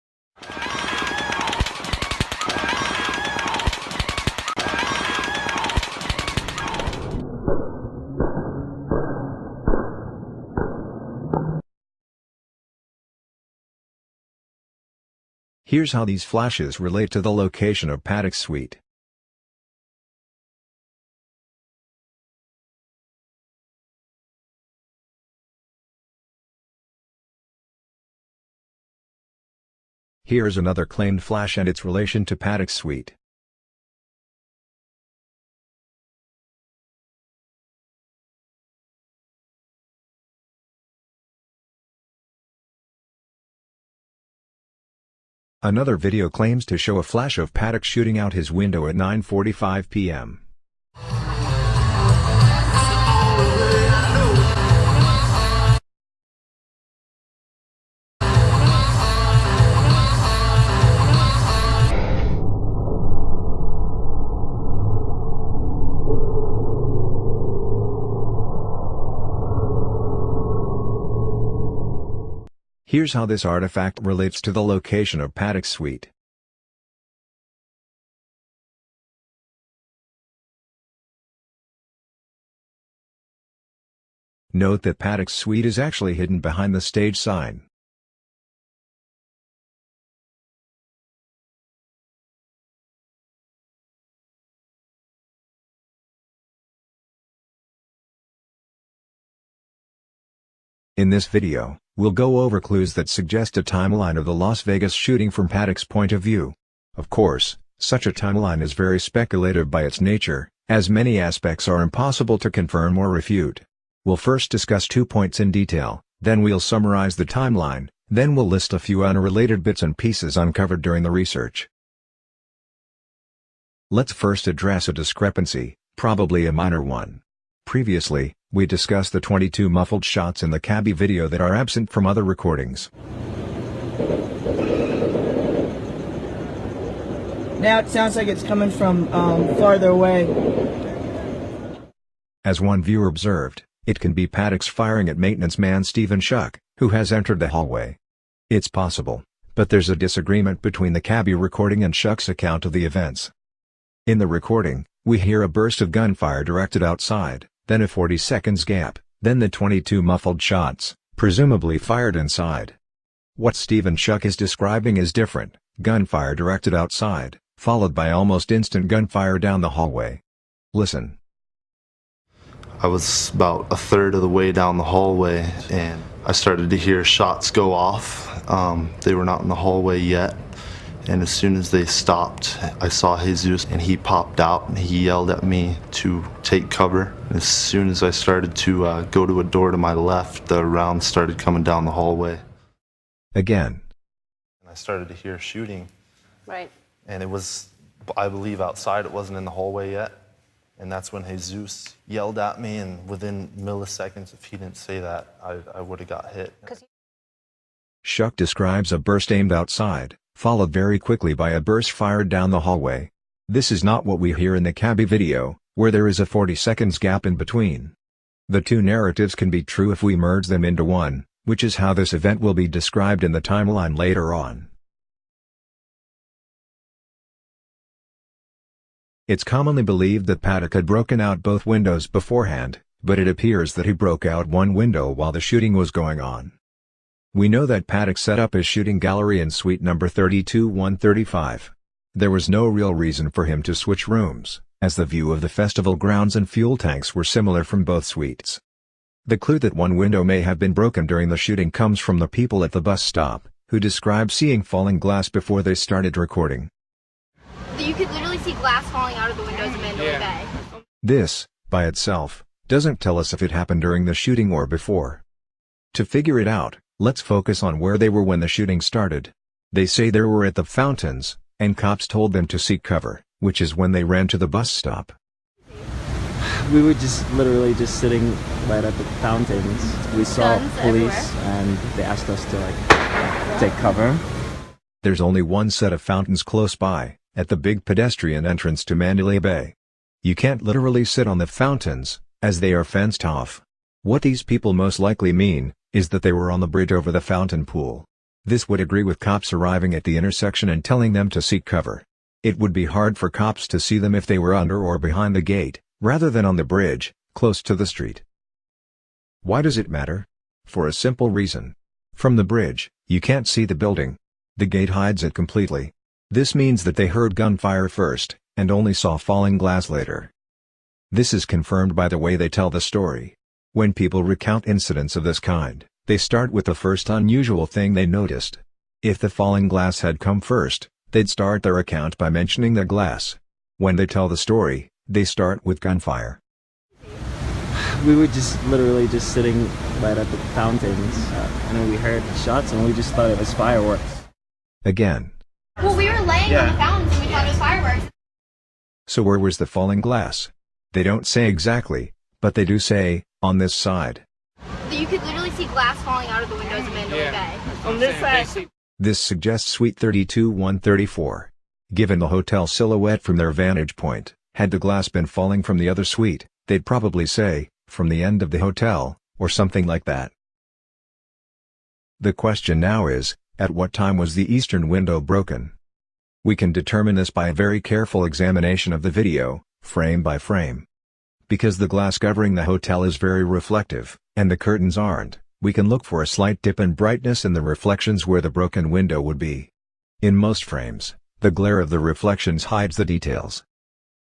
Here's how these flashes relate to the location of Paddock's suite. Here's another claimed flash and its relation to Paddock's suite. Another video claims to show a flash of Paddock shooting out his window at 9:45 p.m. Here's how this artifact relates to the location of Paddock's suite. Note that Paddock's suite is actually hidden behind the stage sign. In this video, we'll go over clues that suggest a timeline of the Las Vegas shooting from Paddock's point of view. Of course, such a timeline is very speculative by its nature, as many aspects are impossible to confirm or refute. We'll first discuss 2 points in detail, then we'll summarize the timeline, then we'll list a few unrelated bits and pieces uncovered during the research. Let's first address a discrepancy, probably a minor one. Previously, we discussed the 22 muffled shots in the cabbie video that are absent from other recordings.
Now it sounds like it's coming from farther away.
As one viewer observed, it can be Paddock's firing at maintenance man Stephen Schuck, who has entered the hallway. It's possible, but there's a disagreement between the cabbie recording and Schuck's account of the events. In the recording, we hear a burst of gunfire directed outside, then a 40 seconds gap, then the 22 muffled shots, presumably fired inside. What Stephen Schuck is describing is different: gunfire directed outside, followed by almost instant gunfire down the hallway. Listen.
I was about a third of the way down the hallway and I started to hear shots go off. They were not in the hallway yet, And as soon as they stopped, I saw Jesus and he popped out and he yelled at me to take cover. And as soon as I started to go to a door to my left, the rounds started coming down the hallway.
Again.
And I started to hear shooting.
Right.
And it was, I believe, outside. It wasn't in the hallway yet. And that's when Jesus yelled at me, and within milliseconds, if he didn't say that, I would have got hit.
Shuck describes a burst aimed outside, followed very quickly by a burst fired down the hallway. This is not what we hear in the cabbie video, where there is a 40 seconds gap in between. The two narratives can be true if we merge them into one, which is how this event will be described in the timeline later on. It's commonly believed that Paddock had broken out both windows beforehand, but it appears that he broke out one window while the shooting was going on. We know that Paddock set up his shooting gallery in suite number 32-135. There was no real reason for him to switch rooms, as the view of the festival grounds and fuel tanks were similar from both suites. The clue that one window may have been broken during the shooting comes from the people at the bus stop, who described seeing falling glass before they started recording.
You could literally see glass falling out of the windows of Mandalay Bay.
This, by itself, doesn't tell us if it happened during the shooting or before. To figure it out, let's focus on where they were when the shooting started. They say they were at the fountains, and cops told them to seek cover, which is when they ran to the bus stop.
We were literally just sitting right at the fountains. We saw police and they asked us to take cover.
There's only one set of fountains close by, at the big pedestrian entrance to Mandalay Bay. You can't literally sit on the fountains, as they are fenced off. What these people most likely mean, is that they were on the bridge over the fountain pool. This would agree with cops arriving at the intersection and telling them to seek cover. It would be hard for cops to see them if they were under or behind the gate, rather than on the bridge, close to the street. Why does it matter? For a simple reason. From the bridge, you can't see the building. The gate hides it completely. This means that they heard gunfire first, and only saw falling glass later. This is confirmed by the way they tell the story. When people recount incidents of this kind, they start with the first unusual thing they noticed. If the falling glass had come first, they'd start their account by mentioning the glass. When they tell the story, they start with gunfire.
We were literally just sitting right at the fountains, and then we heard shots and we just thought it was fireworks.
Again.
Well, we were laying on the fountains and we thought it was fireworks.
So where was the falling glass? They don't say exactly, but they do say, on this side.
You could literally see glass falling out of the windows of Mandalay Bay. On this side.
This suggests suite 32-134. Given the hotel silhouette from their vantage point, had the glass been falling from the other suite, they'd probably say, from the end of the hotel, or something like that. The question now is, at what time was the eastern window broken? We can determine this by a very careful examination of the video, frame by frame. Because the glass covering the hotel is very reflective, and the curtains aren't, we can look for a slight dip in brightness in the reflections where the broken window would be. In most frames, the glare of the reflections hides the details.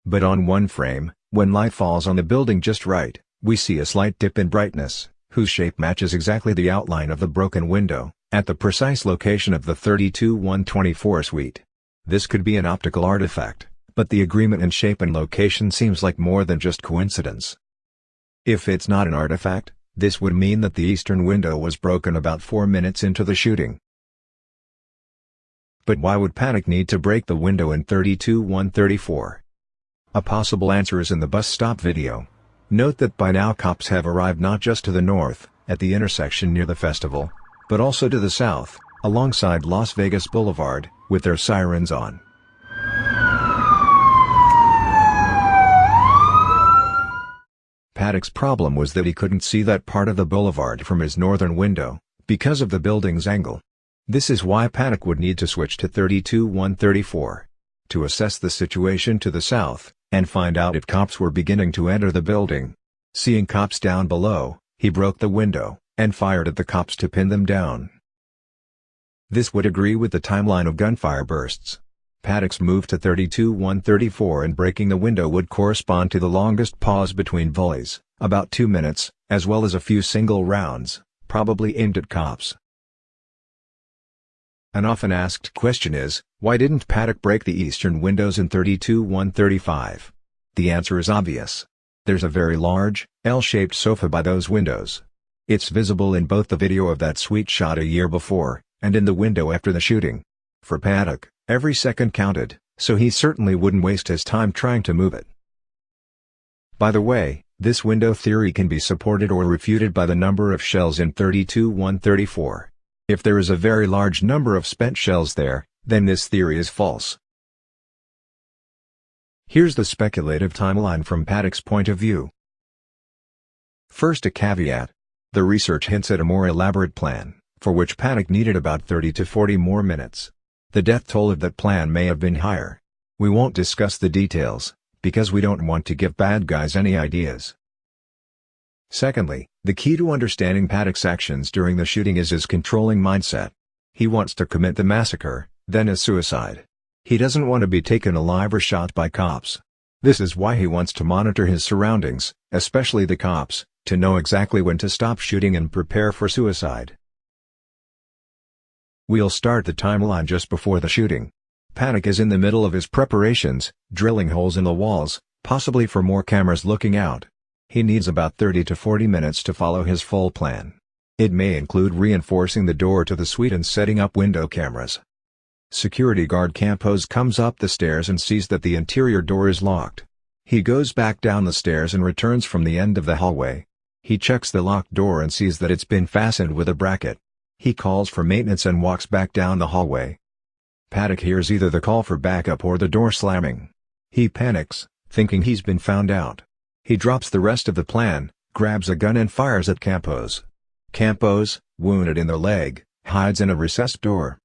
But on one frame, when light falls on the building just right, we see a slight dip in brightness, whose shape matches exactly the outline of the broken window, at the precise location of the 32-124 suite. This could be an optical artifact, but the agreement in shape and location seems like more than just coincidence. If it's not an artifact, this would mean that the eastern window was broken about 4 minutes into the shooting. But why would Paddock need to break the window in 32-134? A possible answer is in the bus stop video. Note that by now cops have arrived not just to the north, at the intersection near the festival, but also to the south, alongside Las Vegas Boulevard, with their sirens on. Paddock's problem was that he couldn't see that part of the boulevard from his northern window, because of the building's angle. This is why Paddock would need to switch to 32-134. To assess the situation to the south, and find out if cops were beginning to enter the building. Seeing cops down below, he broke the window, and fired at the cops to pin them down. This would agree with the timeline of gunfire bursts. Paddock's move to 32-134 and breaking the window would correspond to the longest pause between volleys, about 2 minutes, as well as a few single rounds, probably aimed at cops. An often asked question is, why didn't Paddock break the eastern windows in 32-135? The answer is obvious. There's a very large, L-shaped sofa by those windows. It's visible in both the video of that sweet shot a year before, and in the window after the shooting. For Paddock, every second counted, so he certainly wouldn't waste his time trying to move it. By the way, this window theory can be supported or refuted by the number of shells in 32-134. If there is a very large number of spent shells there, then this theory is false. Here's the speculative timeline from Paddock's point of view. First, a caveat. The research hints at a more elaborate plan, for which Paddock needed about 30 to 40 more minutes. The death toll of that plan may have been higher. We won't discuss the details, because we don't want to give bad guys any ideas. Secondly, the key to understanding Paddock's actions during the shooting is his controlling mindset. He wants to commit the massacre, then a suicide. He doesn't want to be taken alive or shot by cops. This is why he wants to monitor his surroundings, especially the cops, to know exactly when to stop shooting and prepare for suicide. We'll start the timeline just before the shooting. Paddock is in the middle of his preparations, drilling holes in the walls, possibly for more cameras looking out. He needs about 30 to 40 minutes to follow his full plan. It may include reinforcing the door to the suite and setting up window cameras. Security guard Campos comes up the stairs and sees that the interior door is locked. He goes back down the stairs and returns from the end of the hallway. He checks the locked door and sees that it's been fastened with a bracket. He calls for maintenance and walks back down the hallway. Paddock hears either the call for backup or the door slamming. He panics, thinking he's been found out. He drops the rest of the plan, grabs a gun and fires at Campos. Campos, wounded in the leg, hides in a recessed door.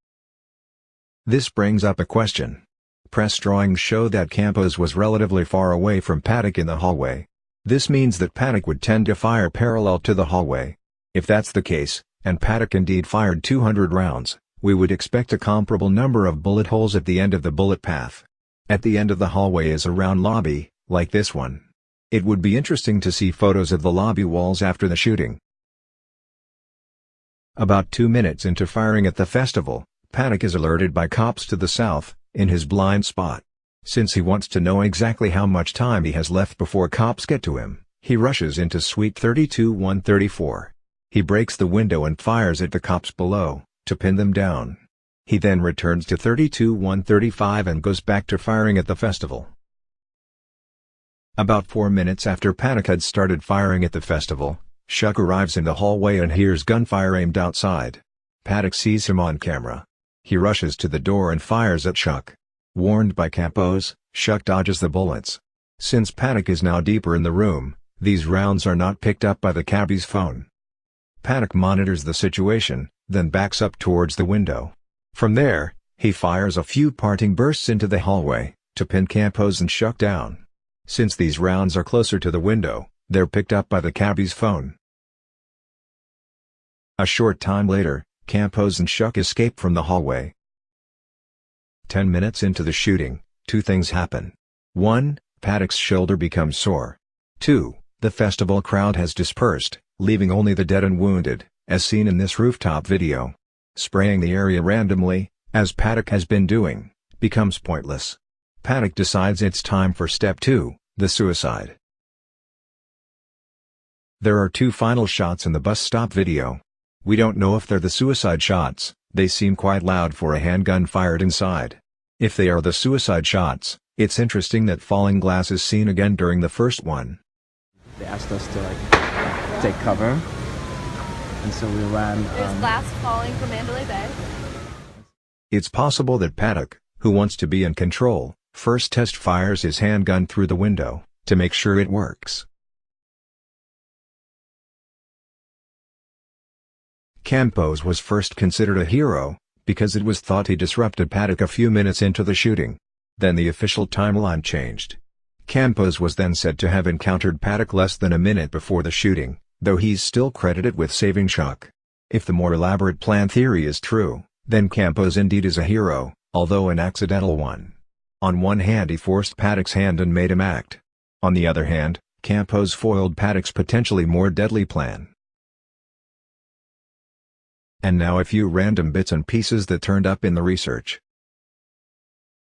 This brings up a question. Press drawings show that Campos was relatively far away from Paddock in the hallway. This means that Paddock would tend to fire parallel to the hallway. If that's the case, and Paddock indeed fired 200 rounds, we would expect a comparable number of bullet holes at the end of the bullet path. At the end of the hallway is a round lobby, like this one. It would be interesting to see photos of the lobby walls after the shooting. About 2 minutes into firing at the festival, Paddock is alerted by cops to the south, in his blind spot. Since he wants to know exactly how much time he has left before cops get to him, he rushes into suite 32-134. He breaks the window and fires at the cops below, to pin them down. He then returns to 32-135 and goes back to firing at the festival. About 4 minutes after Paddock had started firing at the festival, Chuck arrives in the hallway and hears gunfire aimed outside. Paddock sees him on camera. He rushes to the door and fires at Chuck. Warned by Campos, Chuck dodges the bullets. Since Paddock is now deeper in the room, these rounds are not picked up by the cabbie's phone. Paddock monitors the situation, then backs up towards the window. From there, he fires a few parting bursts into the hallway, to pin Campos and Chuck down. Since these rounds are closer to the window, they're picked up by the cabbie's phone. A short time later, Campos and Chuck escape from the hallway. 10 minutes into the shooting, two things happen. 1. Paddock's shoulder becomes sore. 2. The festival crowd has dispersed, leaving only the dead and wounded, as seen in this rooftop video. Spraying the area randomly, as Paddock has been doing, becomes pointless. Paddock decides it's time for step 2, the suicide. There are 2 final shots in the bus stop video. We don't know if they're the suicide shots, they seem quite loud for a handgun fired inside. If they are the suicide shots, it's interesting that falling glass is seen again during the first one.
They asked us to take cover, and so we ran.
There's glass falling from Mandalay Bay.
It's possible that Paddock, who wants to be in control, first test fires his handgun through the window, to make sure it works. Campos was first considered a hero, because it was thought he disrupted Paddock a few minutes into the shooting. Then the official timeline changed. Campos was then said to have encountered Paddock less than a minute before the shooting, though he's still credited with saving Chuck. If the more elaborate plan theory is true, then Campos indeed is a hero, although an accidental one. On one hand, he forced Paddock's hand and made him act. On the other hand, Campos foiled Paddock's potentially more deadly plan. And now a few random bits and pieces that turned up in the research.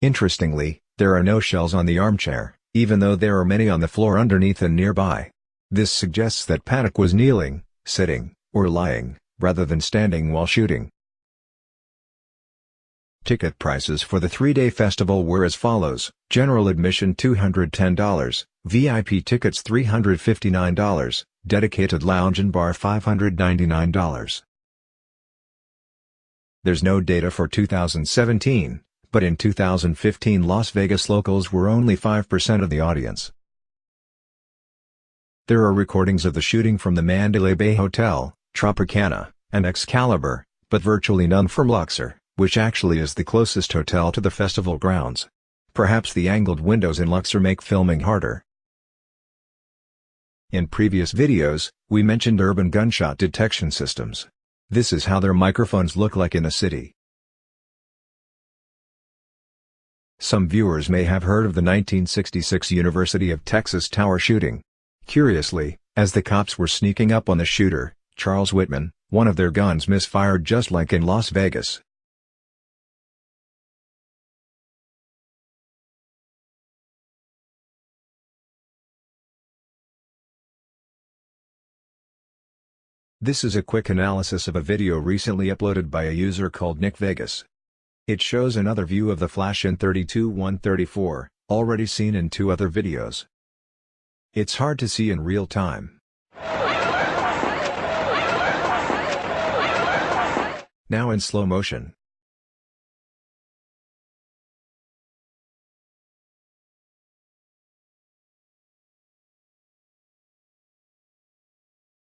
Interestingly, there are no shells on the armchair, even though there are many on the floor underneath and nearby. This suggests that Paddock was kneeling, sitting, or lying, rather than standing while shooting. Ticket prices for the 3-day festival were as follows: general admission $210, VIP tickets $359, dedicated lounge and bar $599. There's no data for 2017, but in 2015 Las Vegas locals were only 5% of the audience. There are recordings of the shooting from the Mandalay Bay Hotel, Tropicana, and Excalibur, but virtually none from Luxor, which actually is the closest hotel to the festival grounds. Perhaps the angled windows in Luxor make filming harder. In previous videos, we mentioned urban gunshot detection systems. This is how their microphones look like in a city. Some viewers may have heard of the 1966 University of Texas Tower shooting. Curiously, as the cops were sneaking up on the shooter, Charles Whitman, one of their guns misfired just like in Las Vegas. This is a quick analysis of a video recently uploaded by a user called Nick Vegas. It shows another view of the flash in 32-134, already seen in 2 other videos. It's hard to see in real time. Now in slow motion.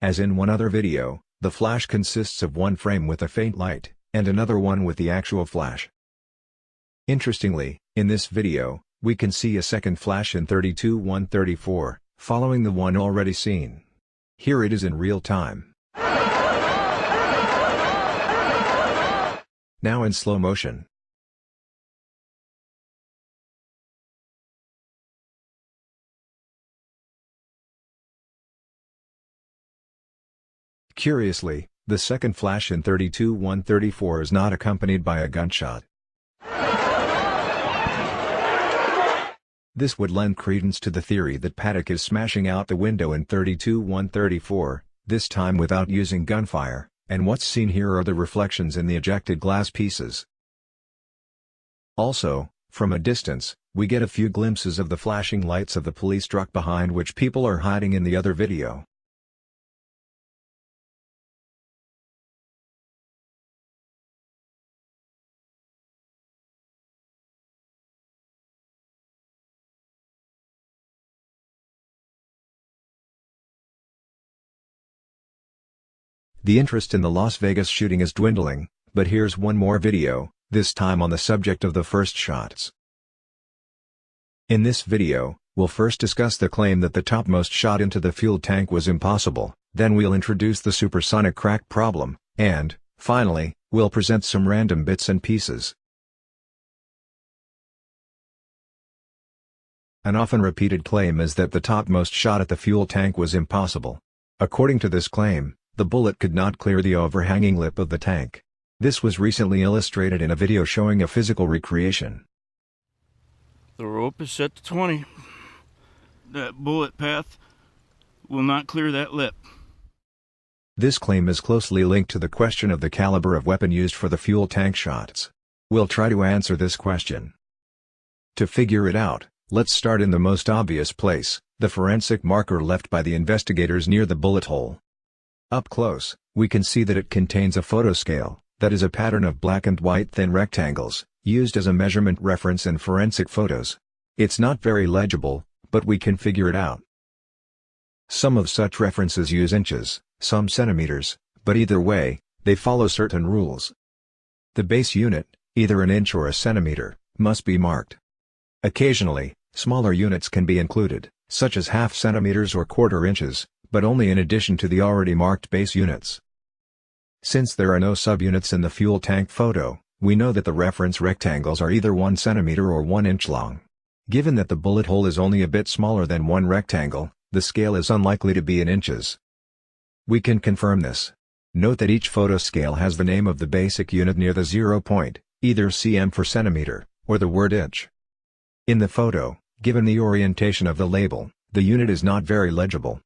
As in one other video, the flash consists of one frame with a faint light, and another one with the actual flash. Interestingly, in this video, we can see a second flash in 32-134, following the one already seen. Here it is in real time. Now in slow motion. Curiously, the second flash in 32-134 is not accompanied by a gunshot. This would lend credence to the theory that Paddock is smashing out the window in 32-134, this time without using gunfire, and what's seen here are the reflections in the ejected glass pieces. Also, from a distance, we get a few glimpses of the flashing lights of the police truck behind which people are hiding in the other video. The interest in the Las Vegas shooting is dwindling, but here's one more video, this time on the subject of the first shots. In this video, we'll first discuss the claim that the topmost shot into the fuel tank was impossible, then we'll introduce the supersonic crack problem, and, finally, we'll present some random bits and pieces. An often repeated claim is that the topmost shot at the fuel tank was impossible. According to this claim, the bullet could not clear the overhanging lip of the tank. This was recently illustrated in a video showing a physical recreation.
The rope is set to 20. That bullet path will not clear that lip.
This claim is closely linked to the question of the caliber of weapon used for the fuel tank shots. We'll try to answer this question. To figure it out, let's start in the most obvious place, the forensic marker left by the investigators near the bullet hole. Up close, we can see that it contains a photoscale, that is a pattern of black and white thin rectangles, used as a measurement reference in forensic photos. It's not very legible, but we can figure it out. Some of such references use inches, some centimeters, but either way, they follow certain rules. The base unit, either an inch or a centimeter, must be marked. Occasionally, smaller units can be included, such as half centimeters or quarter inches, but only in addition to the already marked base units. Since there are no subunits in the fuel tank photo, we know that the reference rectangles are either 1 centimeter or 1 inch long. Given that the bullet hole is only a bit smaller than one rectangle, the scale is unlikely to be in inches. We can confirm this. Note that each photo scale has the name of the basic unit near the 0 point, either cm for centimeter, or the word inch. In the photo, given the orientation of the label, the unit is not very legible.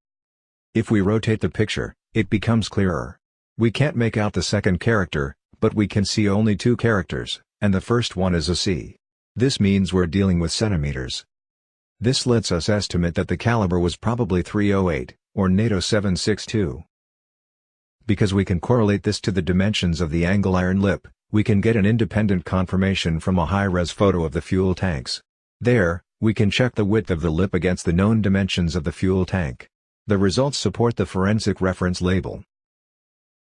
If we rotate the picture, it becomes clearer. We can't make out the second character, but we can see only 2 characters, and the first one is a C. This means we're dealing with centimeters. This lets us estimate that the caliber was probably .308, or NATO 7.62. Because we can correlate this to the dimensions of the angle iron lip, we can get an independent confirmation from a high-res photo of the fuel tanks. There, we can check the width of the lip against the known dimensions of the fuel tank. The results support the forensic reference label.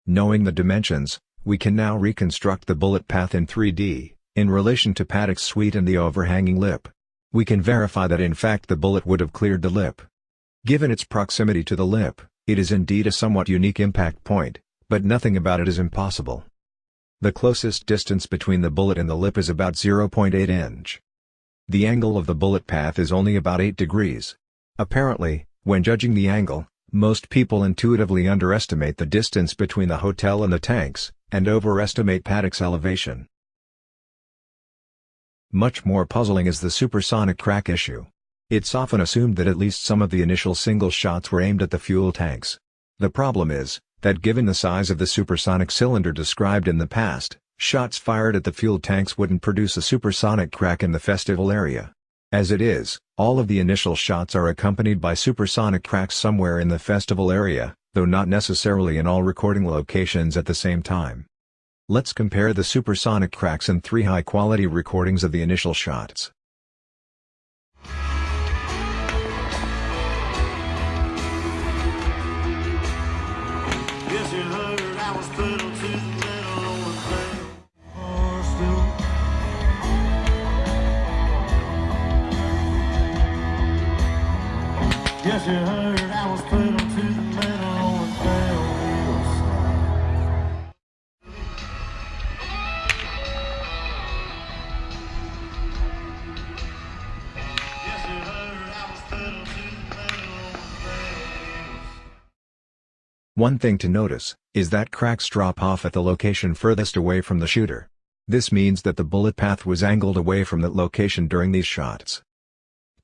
Knowing the dimensions, we can now reconstruct the bullet path in 3D, in relation to Paddock's suite and the overhanging lip. We can verify that in fact the bullet would have cleared the lip. Given its proximity to the lip, it is indeed a somewhat unique impact point, but nothing about it is impossible. The closest distance between the bullet and the lip is about 0.8 inch. The angle of the bullet path is only about 8 degrees. Apparently, when judging the angle, most people intuitively underestimate the distance between the hotel and the tanks, and overestimate Paddock's elevation. Much more puzzling is the supersonic crack issue. It's often assumed that at least some of the initial single shots were aimed at the fuel tanks. The problem is, that given the size of the supersonic cylinder described in the past, shots fired at the fuel tanks wouldn't produce a supersonic crack in the festival area. As it is, all of the initial shots are accompanied by supersonic cracks somewhere in the festival area, though not necessarily in all recording locations at the same time. Let's compare the supersonic cracks in 3 high-quality recordings of the initial shots.
Yes, you heard I was pedal to the metal on the bar stool. Yes, you heard I was pedal to the metal on the bell wheels. Yes, you heard I was pedal to the metal on the bell wheels.
One thing to notice, is that cracks drop off at the location furthest away from the shooter. This means that the bullet path was angled away from that location during these shots.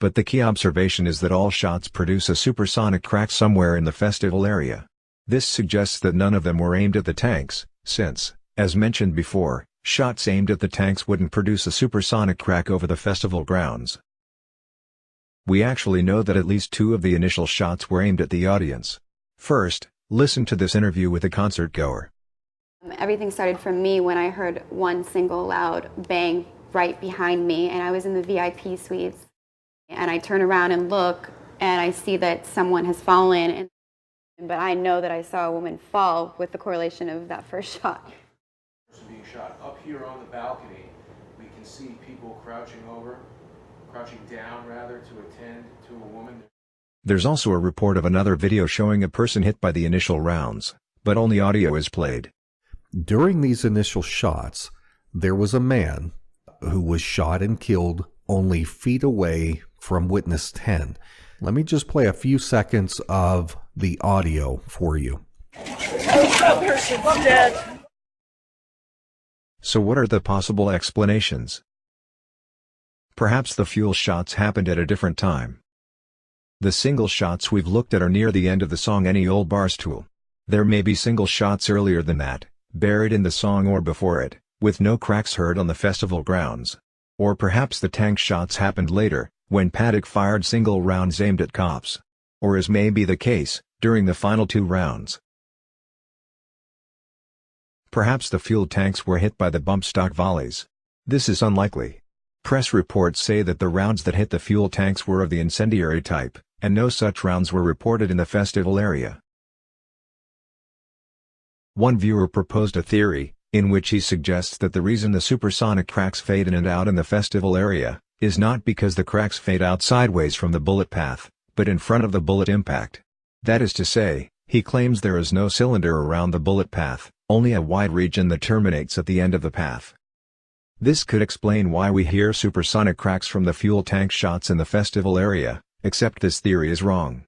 But the key observation is that all shots produce a supersonic crack somewhere in the festival area. This suggests that none of them were aimed at the tanks, since, as mentioned before, shots aimed at the tanks wouldn't produce a supersonic crack over the festival grounds. We actually know that at least 2 of the initial shots were aimed at the audience. First, listen to this interview with a concert goer.
Everything started from me when I heard one single loud bang right behind me, and I was in the VIP suites. And I turn around and look, and I see that someone has fallen. But I know that I saw a woman fall with the correlation of that first shot.
Being shot up here on the balcony, we can see people crouching down rather, to attend to a woman.
There's also a report of another video showing a person hit by the initial rounds, but only audio is played.
During these initial shots, there was a man who was shot and killed only feet away from witness 10. Let me just play a few seconds of the audio for you.
That person's dead.
So what are the possible explanations? Perhaps the fuel shots happened at a different time. The single shots we've looked at are near the end of the song Any Old Barstool. There may be single shots earlier than that, buried in the song or before it, with no cracks heard on the festival grounds. Or perhaps the tank shots happened later, when Paddock fired single rounds aimed at cops. Or as may be the case, during the final 2 rounds. Perhaps the fuel tanks were hit by the bump stock volleys. This is unlikely. Press reports say that the rounds that hit the fuel tanks were of the incendiary type, and no such rounds were reported in the festival area. One viewer proposed a theory, in which he suggests that the reason the supersonic cracks fade in and out in the festival area, is not because the cracks fade out sideways from the bullet path, but in front of the bullet impact. That is to say, he claims there is no cylinder around the bullet path, only a wide region that terminates at the end of the path. This could explain why we hear supersonic cracks from the fuel tank shots in the festival area, except this theory is wrong.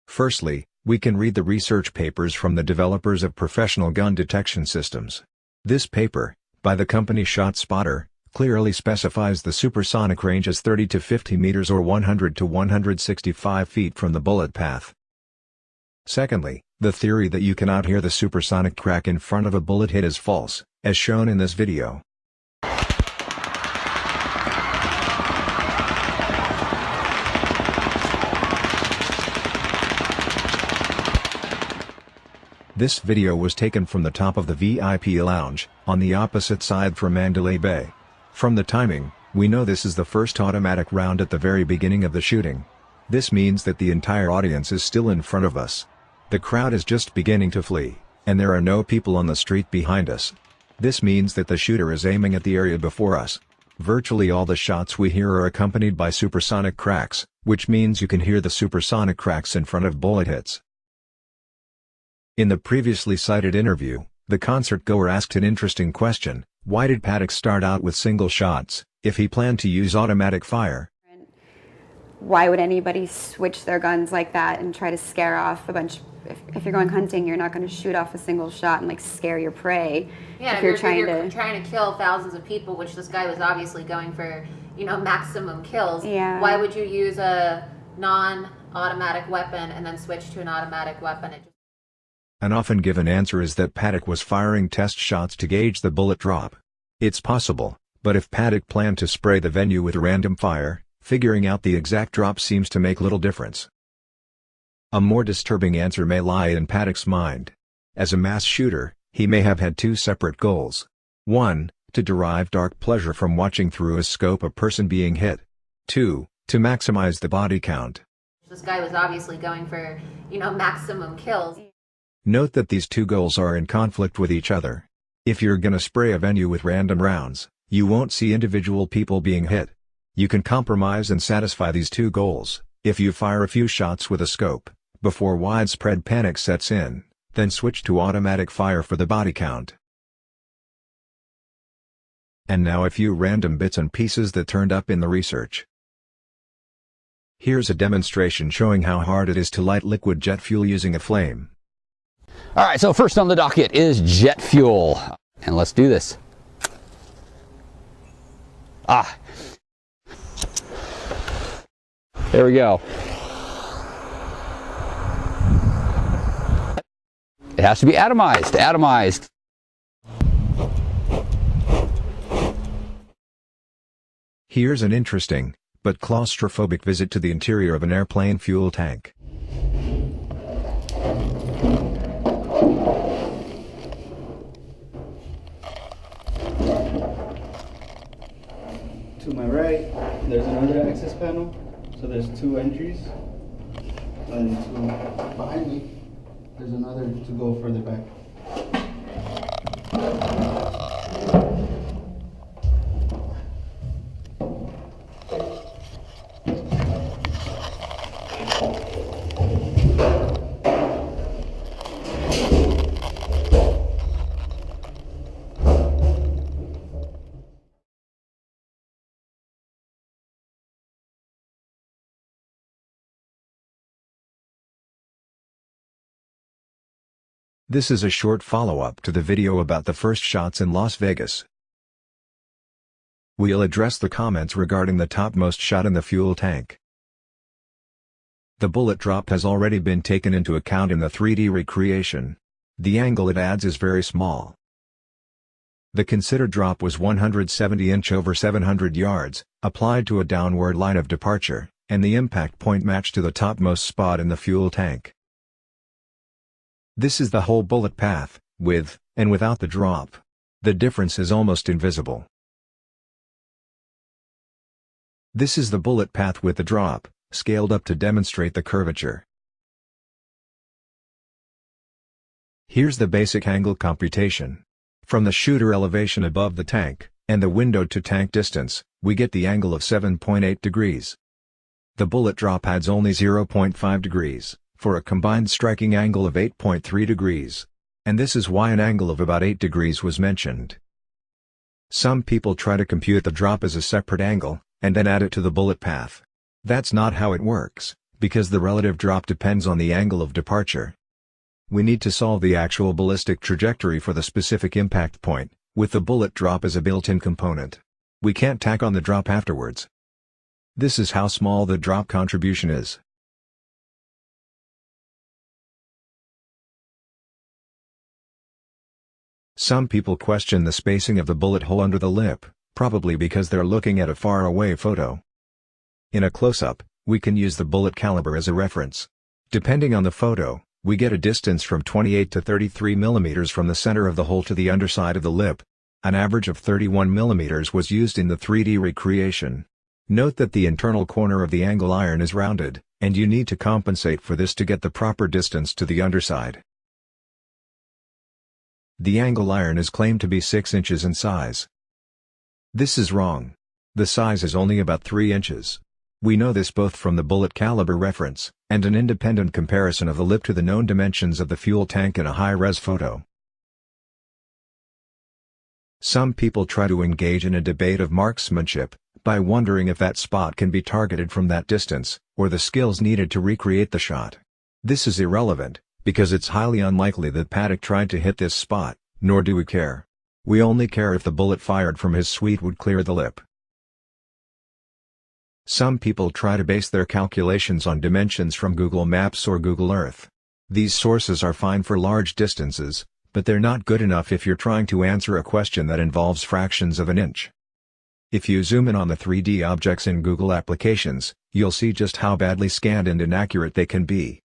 Firstly, We can read the research papers from the developers of professional gun detection systems. This paper, by the company ShotSpotter, clearly specifies the supersonic range as 30 to 50 meters or 100 to 165 feet from the bullet path. Secondly, the theory that you cannot hear the supersonic crack in front of a bullet hit is false, as shown in this video. This video was taken from the top of the VIP lounge, on the opposite side from Mandalay Bay. From the timing, we know this is the first automatic round at the very beginning of the shooting. This means that the entire audience is still in front of us. The crowd is just beginning to flee, and there are no people on the street behind us. This means that the shooter is aiming at the area before us. Virtually all the shots we hear are accompanied by supersonic cracks, which means you can hear the supersonic cracks in front of bullet hits. In the previously cited interview, the concert goer asked an interesting question: why did Paddock start out with single shots, if he planned to use automatic fire?
Why would anybody switch their guns like that and try to scare off a bunch? If you're going hunting, you're not going to shoot off a single shot and like scare your prey.
Yeah, if you're trying to kill thousands of people, which this guy was obviously going for, maximum kills.
Yeah.
Why would you use a non-automatic weapon and then switch to an automatic weapon?
An often given answer is that Paddock was firing test shots to gauge the bullet drop. It's possible, but if Paddock planned to spray the venue with random fire, figuring out the exact drop seems to make little difference. A more disturbing answer may lie in Paddock's mind. As a mass shooter, he may have had two separate goals. 1, to derive dark pleasure from watching through a scope a person being hit. 2, to maximize the body count.
This guy was obviously going for, maximum kills.
Note that these two goals are in conflict with each other. If you're gonna spray a venue with random rounds, you won't see individual people being hit. You can compromise and satisfy these two goals, if you fire a few shots with a scope, before widespread panic sets in, then switch to automatic fire for the body count. And now a few random bits and pieces that turned up in the research. Here's a demonstration showing how hard it is to light liquid jet fuel using a flame.
All right, so first on the docket is jet fuel. And let's do this. There we go. It has to be atomized.
Here's an interesting, but claustrophobic visit to the interior of an airplane fuel tank.
To my right, there's another access panel, so there's two entries, and behind me, there's another to go further back.
This is a short follow-up to the video about the first shots in Las Vegas. We'll address the comments regarding the topmost shot in the fuel tank. The bullet drop has already been taken into account in the 3D recreation. The angle it adds is very small. The considered drop was 170 inch over 700 yards, applied to a downward line of departure, and the impact point matched to the topmost spot in the fuel tank. This is the whole bullet path, with and without the drop. The difference is almost invisible. This is the bullet path with the drop, scaled up to demonstrate the curvature. Here's the basic angle computation. From the shooter elevation above the tank, and the window to tank distance, we get the angle of 7.8 degrees. The bullet drop adds only 0.5 degrees. For a combined striking angle of 8.3 degrees. And this is why an angle of about 8 degrees was mentioned. Some people try to compute the drop as a separate angle, and then add it to the bullet path. That's not how it works, because the relative drop depends on the angle of departure. We need to solve the actual ballistic trajectory for the specific impact point, with the bullet drop as a built-in component. We can't tack on the drop afterwards. This is how small the drop contribution is. Some people question the spacing of the bullet hole under the lip, probably because they're looking at a far-away photo. In a close-up, we can use the bullet caliber as a reference. Depending on the photo, we get a distance from 28 to 33 mm from the center of the hole to the underside of the lip. An average of 31 mm was used in the 3D recreation. Note that the internal corner of the angle iron is rounded, and you need to compensate for this to get the proper distance to the underside. The angle iron is claimed to be 6 inches in size. This is wrong. The size is only about 3 inches. We know this both from the bullet caliber reference, and an independent comparison of the lip to the known dimensions of the fuel tank in a high-res photo. Some people try to engage in a debate of marksmanship, by wondering if that spot can be targeted from that distance, or the skills needed to recreate the shot. This is irrelevant, because it's highly unlikely that Paddock tried to hit this spot, nor do we care. We only care if the bullet fired from his suite would clear the lip. Some people try to base their calculations on dimensions from Google Maps or Google Earth. These sources are fine for large distances, but they're not good enough if you're trying to answer a question that involves fractions of an inch. If you zoom in on the 3D objects in Google applications, you'll see just how badly scanned and inaccurate they can be.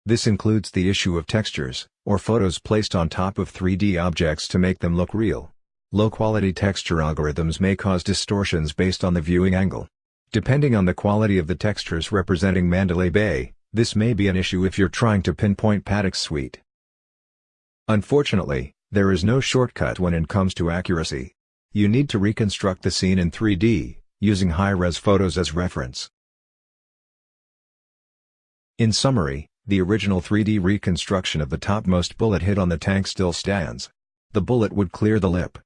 This includes the issue of textures, or photos placed on top of 3D objects to make them look real. Low-quality texture algorithms may cause distortions based on the viewing angle. Depending on the quality of the textures representing Mandalay Bay, this may be an issue if you're trying to pinpoint Paddock's suite. Unfortunately, there is no shortcut when it comes to accuracy. You need to reconstruct the scene in 3D, using high-res photos as reference. In summary, the original 3D reconstruction of the topmost bullet hit on the tank still stands. The bullet would clear the lip.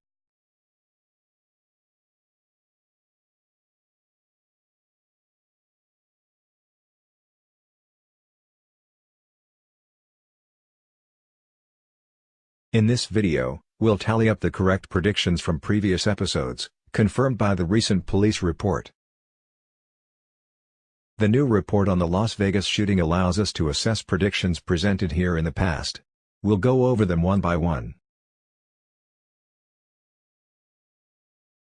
In this video, we'll tally up the correct predictions from previous episodes, confirmed by the recent police report. The new report on the Las Vegas shooting allows us to assess predictions presented here in the past. We'll go over them one by one.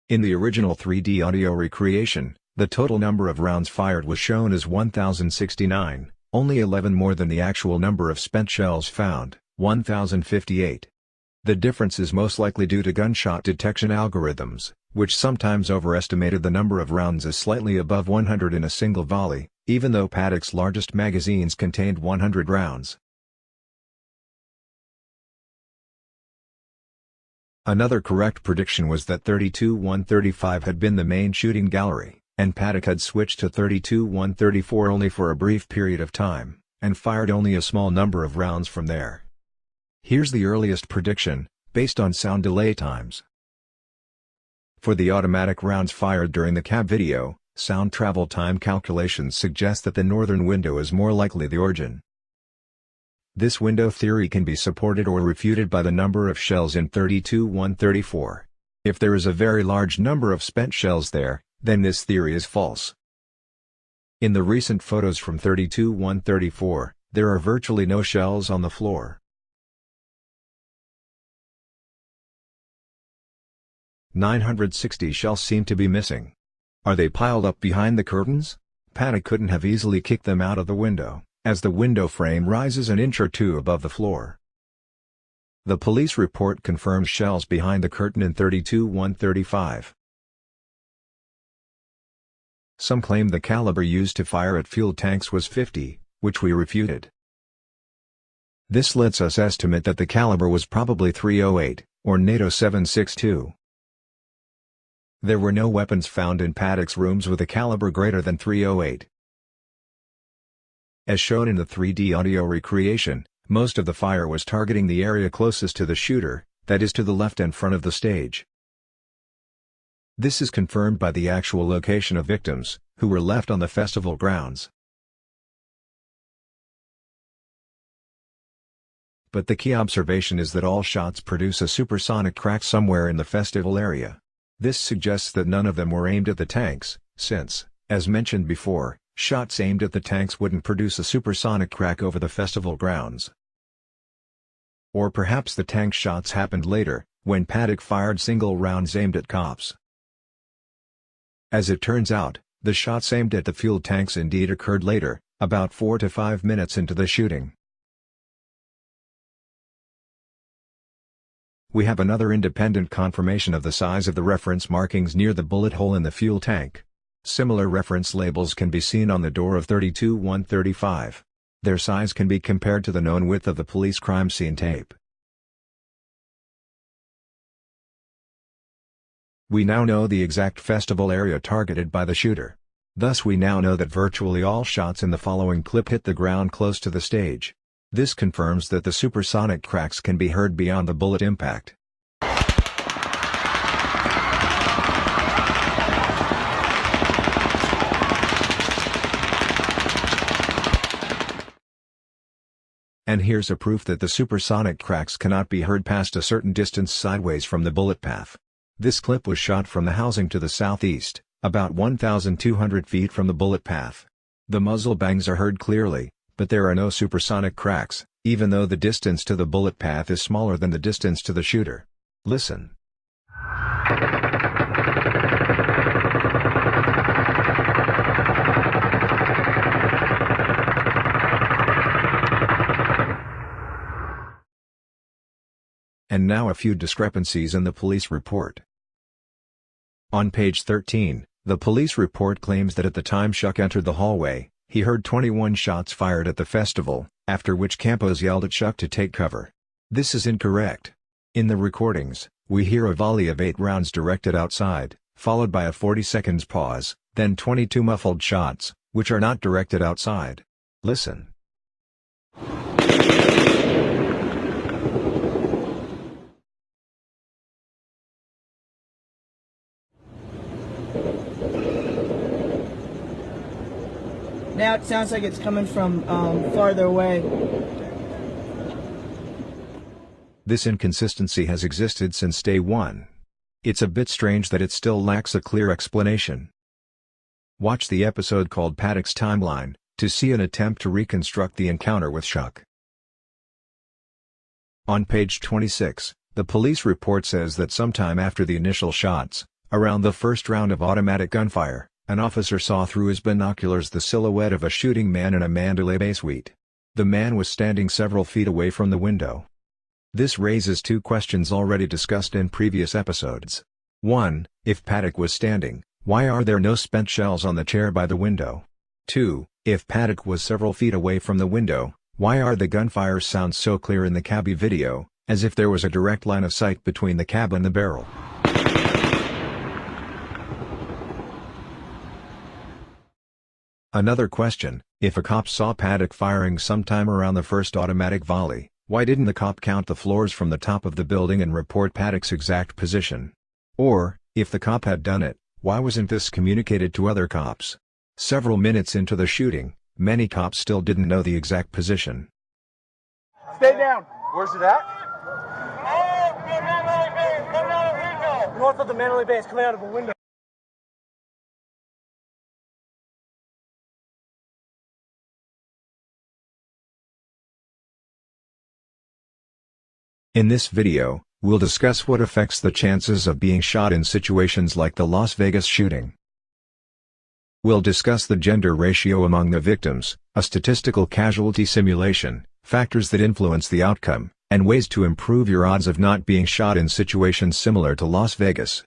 In the original 3D audio recreation, the total number of rounds fired was shown as 1,069, only 11 more than the actual number of spent shells found, 1,058. The difference is most likely due to gunshot detection algorithms, which sometimes overestimated the number of rounds as slightly above 100 in a single volley, even though Paddock's largest magazines contained 100 rounds. Another correct prediction was that 32-135 had been the main shooting gallery, and Paddock had switched to 32-134 only for a brief period of time, and fired only a small number of rounds from there. Here's the earliest prediction, based on sound delay times. For the automatic rounds fired during the cab video, sound travel time calculations suggest that the northern window is more likely the origin. This window theory can be supported or refuted by the number of shells in 32-134. If there is a very large number of spent shells there, then this theory is false. In the recent photos from 32-134, there are virtually no shells on the floor. 960 shells seem to be missing. Are they piled up behind the curtains? Paddock couldn't have easily kicked them out of the window, as the window frame rises an inch or two above the floor. The police report confirms shells behind the curtain in 32-135. Some claim the caliber used to fire at fuel tanks was .50, which we refuted. This lets us estimate that the caliber was probably .308, or NATO 7.62. There were no weapons found in Paddock's rooms with a caliber greater than .308. As shown in the 3D audio recreation, most of the fire was targeting the area closest to the shooter, that is to the left and front of the stage. This is confirmed by the actual location of victims, who were left on the festival grounds. But the key observation is that all shots produce a supersonic crack somewhere in the festival area. This suggests that none of them were aimed at the tanks, since, as mentioned before, shots aimed at the tanks wouldn't produce a supersonic crack over the festival grounds. Or perhaps the tank shots happened later, when Paddock fired single rounds aimed at cops. As it turns out, the shots aimed at the fuel tanks indeed occurred later, about 4 to 5 minutes into the shooting. We have another independent confirmation of the size of the reference markings near the bullet hole in the fuel tank. Similar reference labels can be seen on the door of 32-135. Their size can be compared to the known width of the police crime scene tape. We now know the exact festival area targeted by the shooter. Thus we now know that virtually all shots in the following clip hit the ground close to the stage. This confirms that the supersonic cracks can be heard beyond the bullet impact. And here's a proof that the supersonic cracks cannot be heard past a certain distance sideways from the bullet path. This clip was shot from the housing to the southeast, about 1,200 feet from the bullet path. The muzzle bangs are heard clearly, but there are no supersonic cracks, even though the distance to the bullet path is smaller than the distance to the shooter. Listen. And now a few discrepancies in the police report. On page 13, the police report claims that at the time Chuck entered the hallway, he heard 21 shots fired at the festival, after which Campos yelled at Chuck to take cover. This is incorrect. In the recordings, we hear a volley of 8 rounds directed outside, followed by a 40 seconds pause, then 22 muffled shots, which are not directed outside. Listen.
Now it sounds like it's coming from farther away.
This inconsistency has existed since day one. It's a bit strange that it still lacks a clear explanation. Watch the episode called Paddock's Timeline, to see an attempt to reconstruct the encounter with Chuck. On page 26, the police report says that sometime after the initial shots, around the first round of automatic gunfire, an officer saw through his binoculars the silhouette of a shooting man in a Mandalay Bay suite. The man was standing several feet away from the window. This raises 2 questions already discussed in previous episodes. 1. If Paddock was standing, why are there no spent shells on the chair by the window? 2. If Paddock was several feet away from the window, why are the gunfire sounds so clear in the cabbie video, as if there was a direct line of sight between the cab and the barrel? Another question, if a cop saw Paddock firing sometime around the first automatic volley, why didn't the cop count the floors from the top of the building and report Paddock's exact position? Or, if the cop had done it, why wasn't this communicated to other cops? Several minutes into the shooting, many cops still didn't know the exact position.
Stay down. Where's it at? North of the Mandalay Bay. It's coming out of a window.
In this video, we'll discuss what affects the chances of being shot in situations like the Las Vegas shooting. We'll discuss the gender ratio among the victims, a statistical casualty simulation, factors that influence the outcome, and ways to improve your odds of not being shot in situations similar to Las Vegas.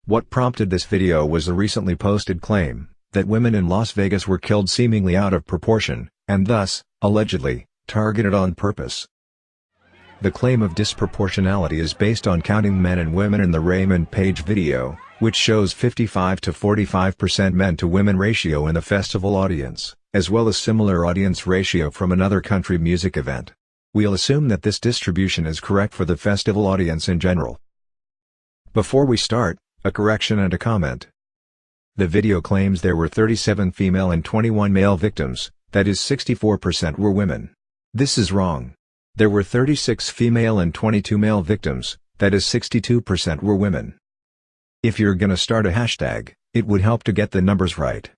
What prompted this video was a recently posted claim that women in Las Vegas were killed seemingly out of proportion, and thus, allegedly, targeted on purpose. The claim of disproportionality is based on counting men and women in the Raymond Page video, which shows 55 to 45% men to women ratio in the festival audience, as well as similar audience ratio from another country music event. We'll assume that this distribution is correct for the festival audience in general. Before we start, a correction and a comment. The video claims there were 37 female and 21 male victims, that is 64% were women. This is wrong. There were 36 female and 22 male victims, that is 62% were women. If you're gonna start a hashtag, it would help to get the numbers right.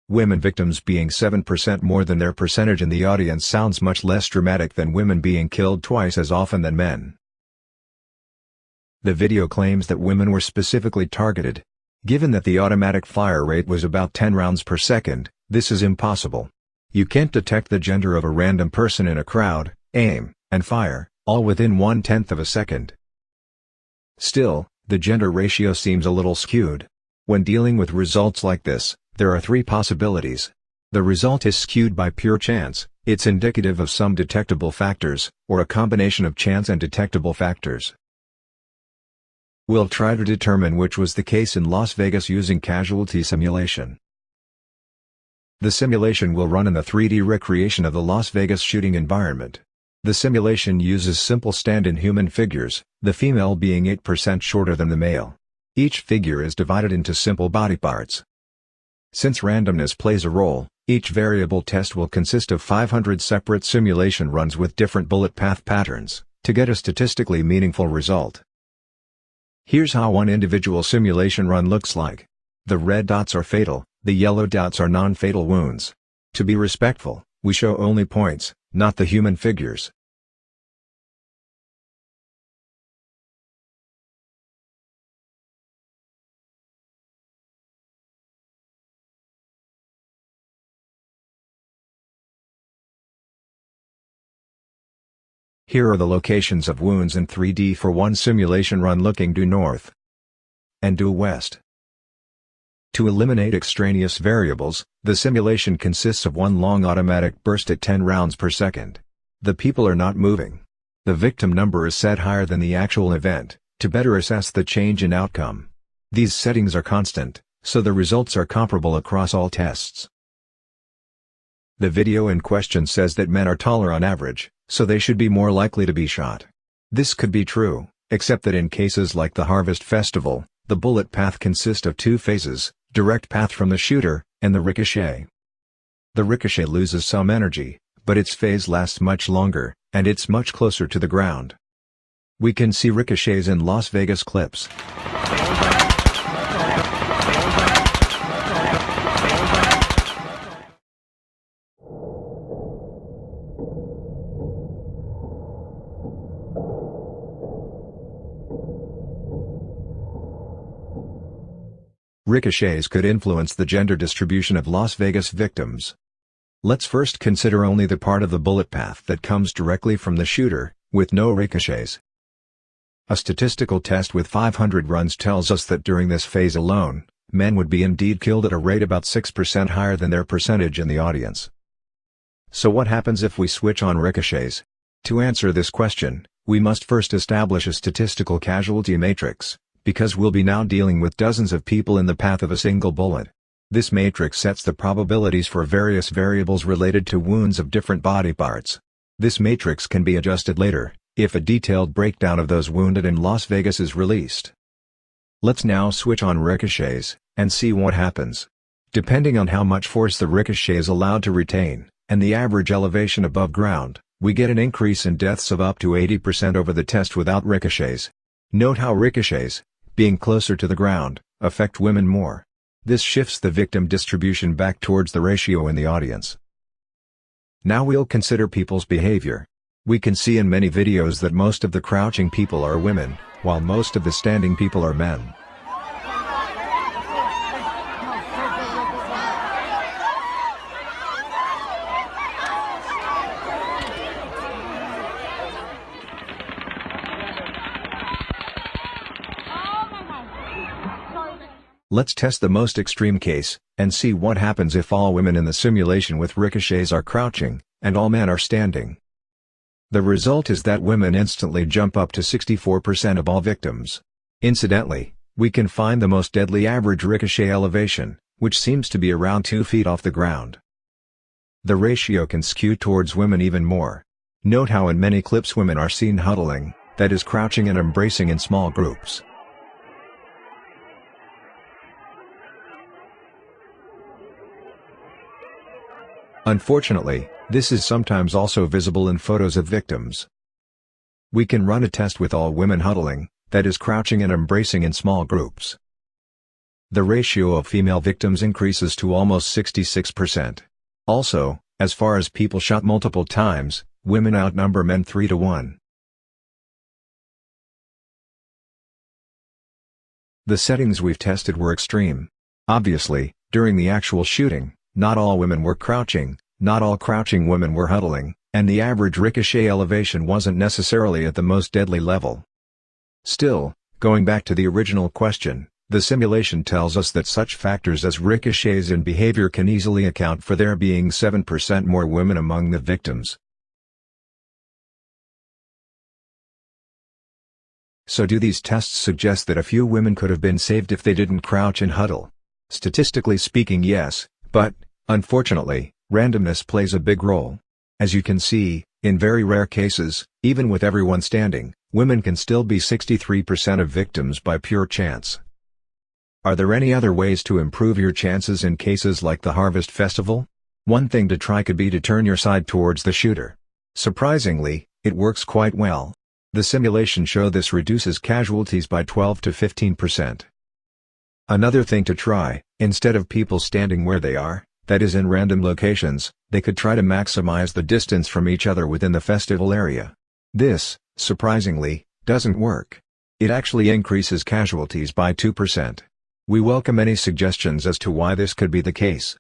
Women victims being 7% more than their percentage in the audience sounds much less dramatic than women being killed twice as often than men. The video claims that women were specifically targeted. Given that the automatic fire rate was about 10 rounds per second, this is impossible. You can't detect the gender of a random person in a crowd, aim, and fire, all within 1/10 of a second. Still, the gender ratio seems a little skewed. When dealing with results like this, there are three possibilities. The result is skewed by pure chance, it's indicative of some detectable factors, or a combination of chance and detectable factors. We'll try to determine which was the case in Las Vegas using casualty simulation. The simulation will run in the 3D recreation of the Las Vegas shooting environment. The simulation uses simple stand-in human figures, the female being 8% shorter than the male. Each figure is divided into simple body parts. Since randomness plays a role, each variable test will consist of 500 separate simulation runs with different bullet path patterns, to get a statistically meaningful result. Here's how one individual simulation run looks like. The red dots are fatal, the yellow dots are non-fatal wounds. To be respectful, we show only points, not the human figures. Here are the locations of wounds in 3D for one simulation run looking due north and due west. To eliminate extraneous variables, the simulation consists of one long automatic burst at 10 rounds per second. The people are not moving. The victim number is set higher than the actual event, to better assess the change in outcome. These settings are constant, so the results are comparable across all tests. The video in question says that men are taller on average, so they should be more likely to be shot. This could be true, except that in cases like the Harvest Festival, the bullet path consists of two phases, direct path from the shooter, and the ricochet. The ricochet loses some energy, but its phase lasts much longer, and it's much closer to the ground. We can see ricochets in Las Vegas clips. Ricochets could influence the gender distribution of Las Vegas victims. Let's first consider only the part of the bullet path that comes directly from the shooter, with no ricochets. A statistical test with 500 runs tells us that during this phase alone, men would be indeed killed at a rate about 6% higher than their percentage in the audience. So what happens if we switch on ricochets? To answer this question, we must first establish a statistical casualty matrix, because we'll be now dealing with dozens of people in the path of a single bullet. This matrix sets the probabilities for various variables related to wounds of different body parts. This matrix can be adjusted later, if a detailed breakdown of those wounded in Las Vegas is released. Let's now switch on ricochets, and see what happens. Depending on how much force the ricochet is allowed to retain, and the average elevation above ground, we get an increase in deaths of up to 80% over the test without ricochets. Note how ricochets, being closer to the ground, affect women more. This shifts the victim distribution back towards the ratio in the audience. Now we'll consider people's behavior. We can see in many videos that most of the crouching people are women, while most of the standing people are men. Let's test the most extreme case, and see what happens if all women in the simulation with ricochets are crouching, and all men are standing. The result is that women instantly jump up to 64% of all victims. Incidentally, we can find the most deadly average ricochet elevation, which seems to be around 2 feet off the ground. The ratio can skew towards women even more. Note how in many clips women are seen huddling, that is crouching and embracing in small groups. Unfortunately, this is sometimes also visible in photos of victims. We can run a test with all women huddling, that is crouching and embracing in small groups. The ratio of female victims increases to almost 66%. Also, as far as people shot multiple times, women outnumber men 3 to 1. The settings we've tested were extreme. Obviously, during the actual shooting, not all women were crouching, not all crouching women were huddling, and the average ricochet elevation wasn't necessarily at the most deadly level. Still, going back to the original question, the simulation tells us that such factors as ricochets and behavior can easily account for there being 7% more women among the victims. So do these tests suggest that a few women could have been saved if they didn't crouch and huddle? Statistically speaking, yes, but, unfortunately, randomness plays a big role. As you can see, in very rare cases, even with everyone standing, women can still be 63% of victims by pure chance. Are there any other ways to improve your chances in cases like the Harvest Festival? One thing to try could be to turn your side towards the shooter. Surprisingly, it works quite well. The simulation show this reduces casualties by 12 to 15%. Another thing to try, instead of people standing where they are, that is in random locations, they could try to maximize the distance from each other within the festival area. This, surprisingly, doesn't work. It actually increases casualties by 2%. We welcome any suggestions as to why this could be the case.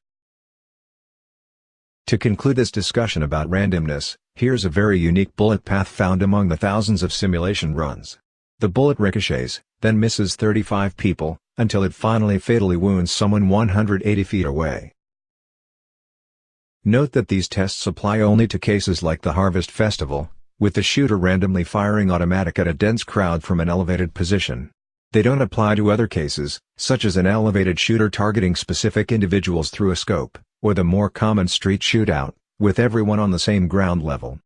To conclude this discussion about randomness, here's a very unique bullet path found among the thousands of simulation runs. The bullet ricochets, then misses 35 people, until it finally fatally wounds someone 180 feet away. Note that these tests apply only to cases like the Harvest Festival, with the shooter randomly firing automatic at a dense crowd from an elevated position. They don't apply to other cases, such as an elevated shooter targeting specific individuals through a scope, or the more common street shootout, with everyone on the same ground level.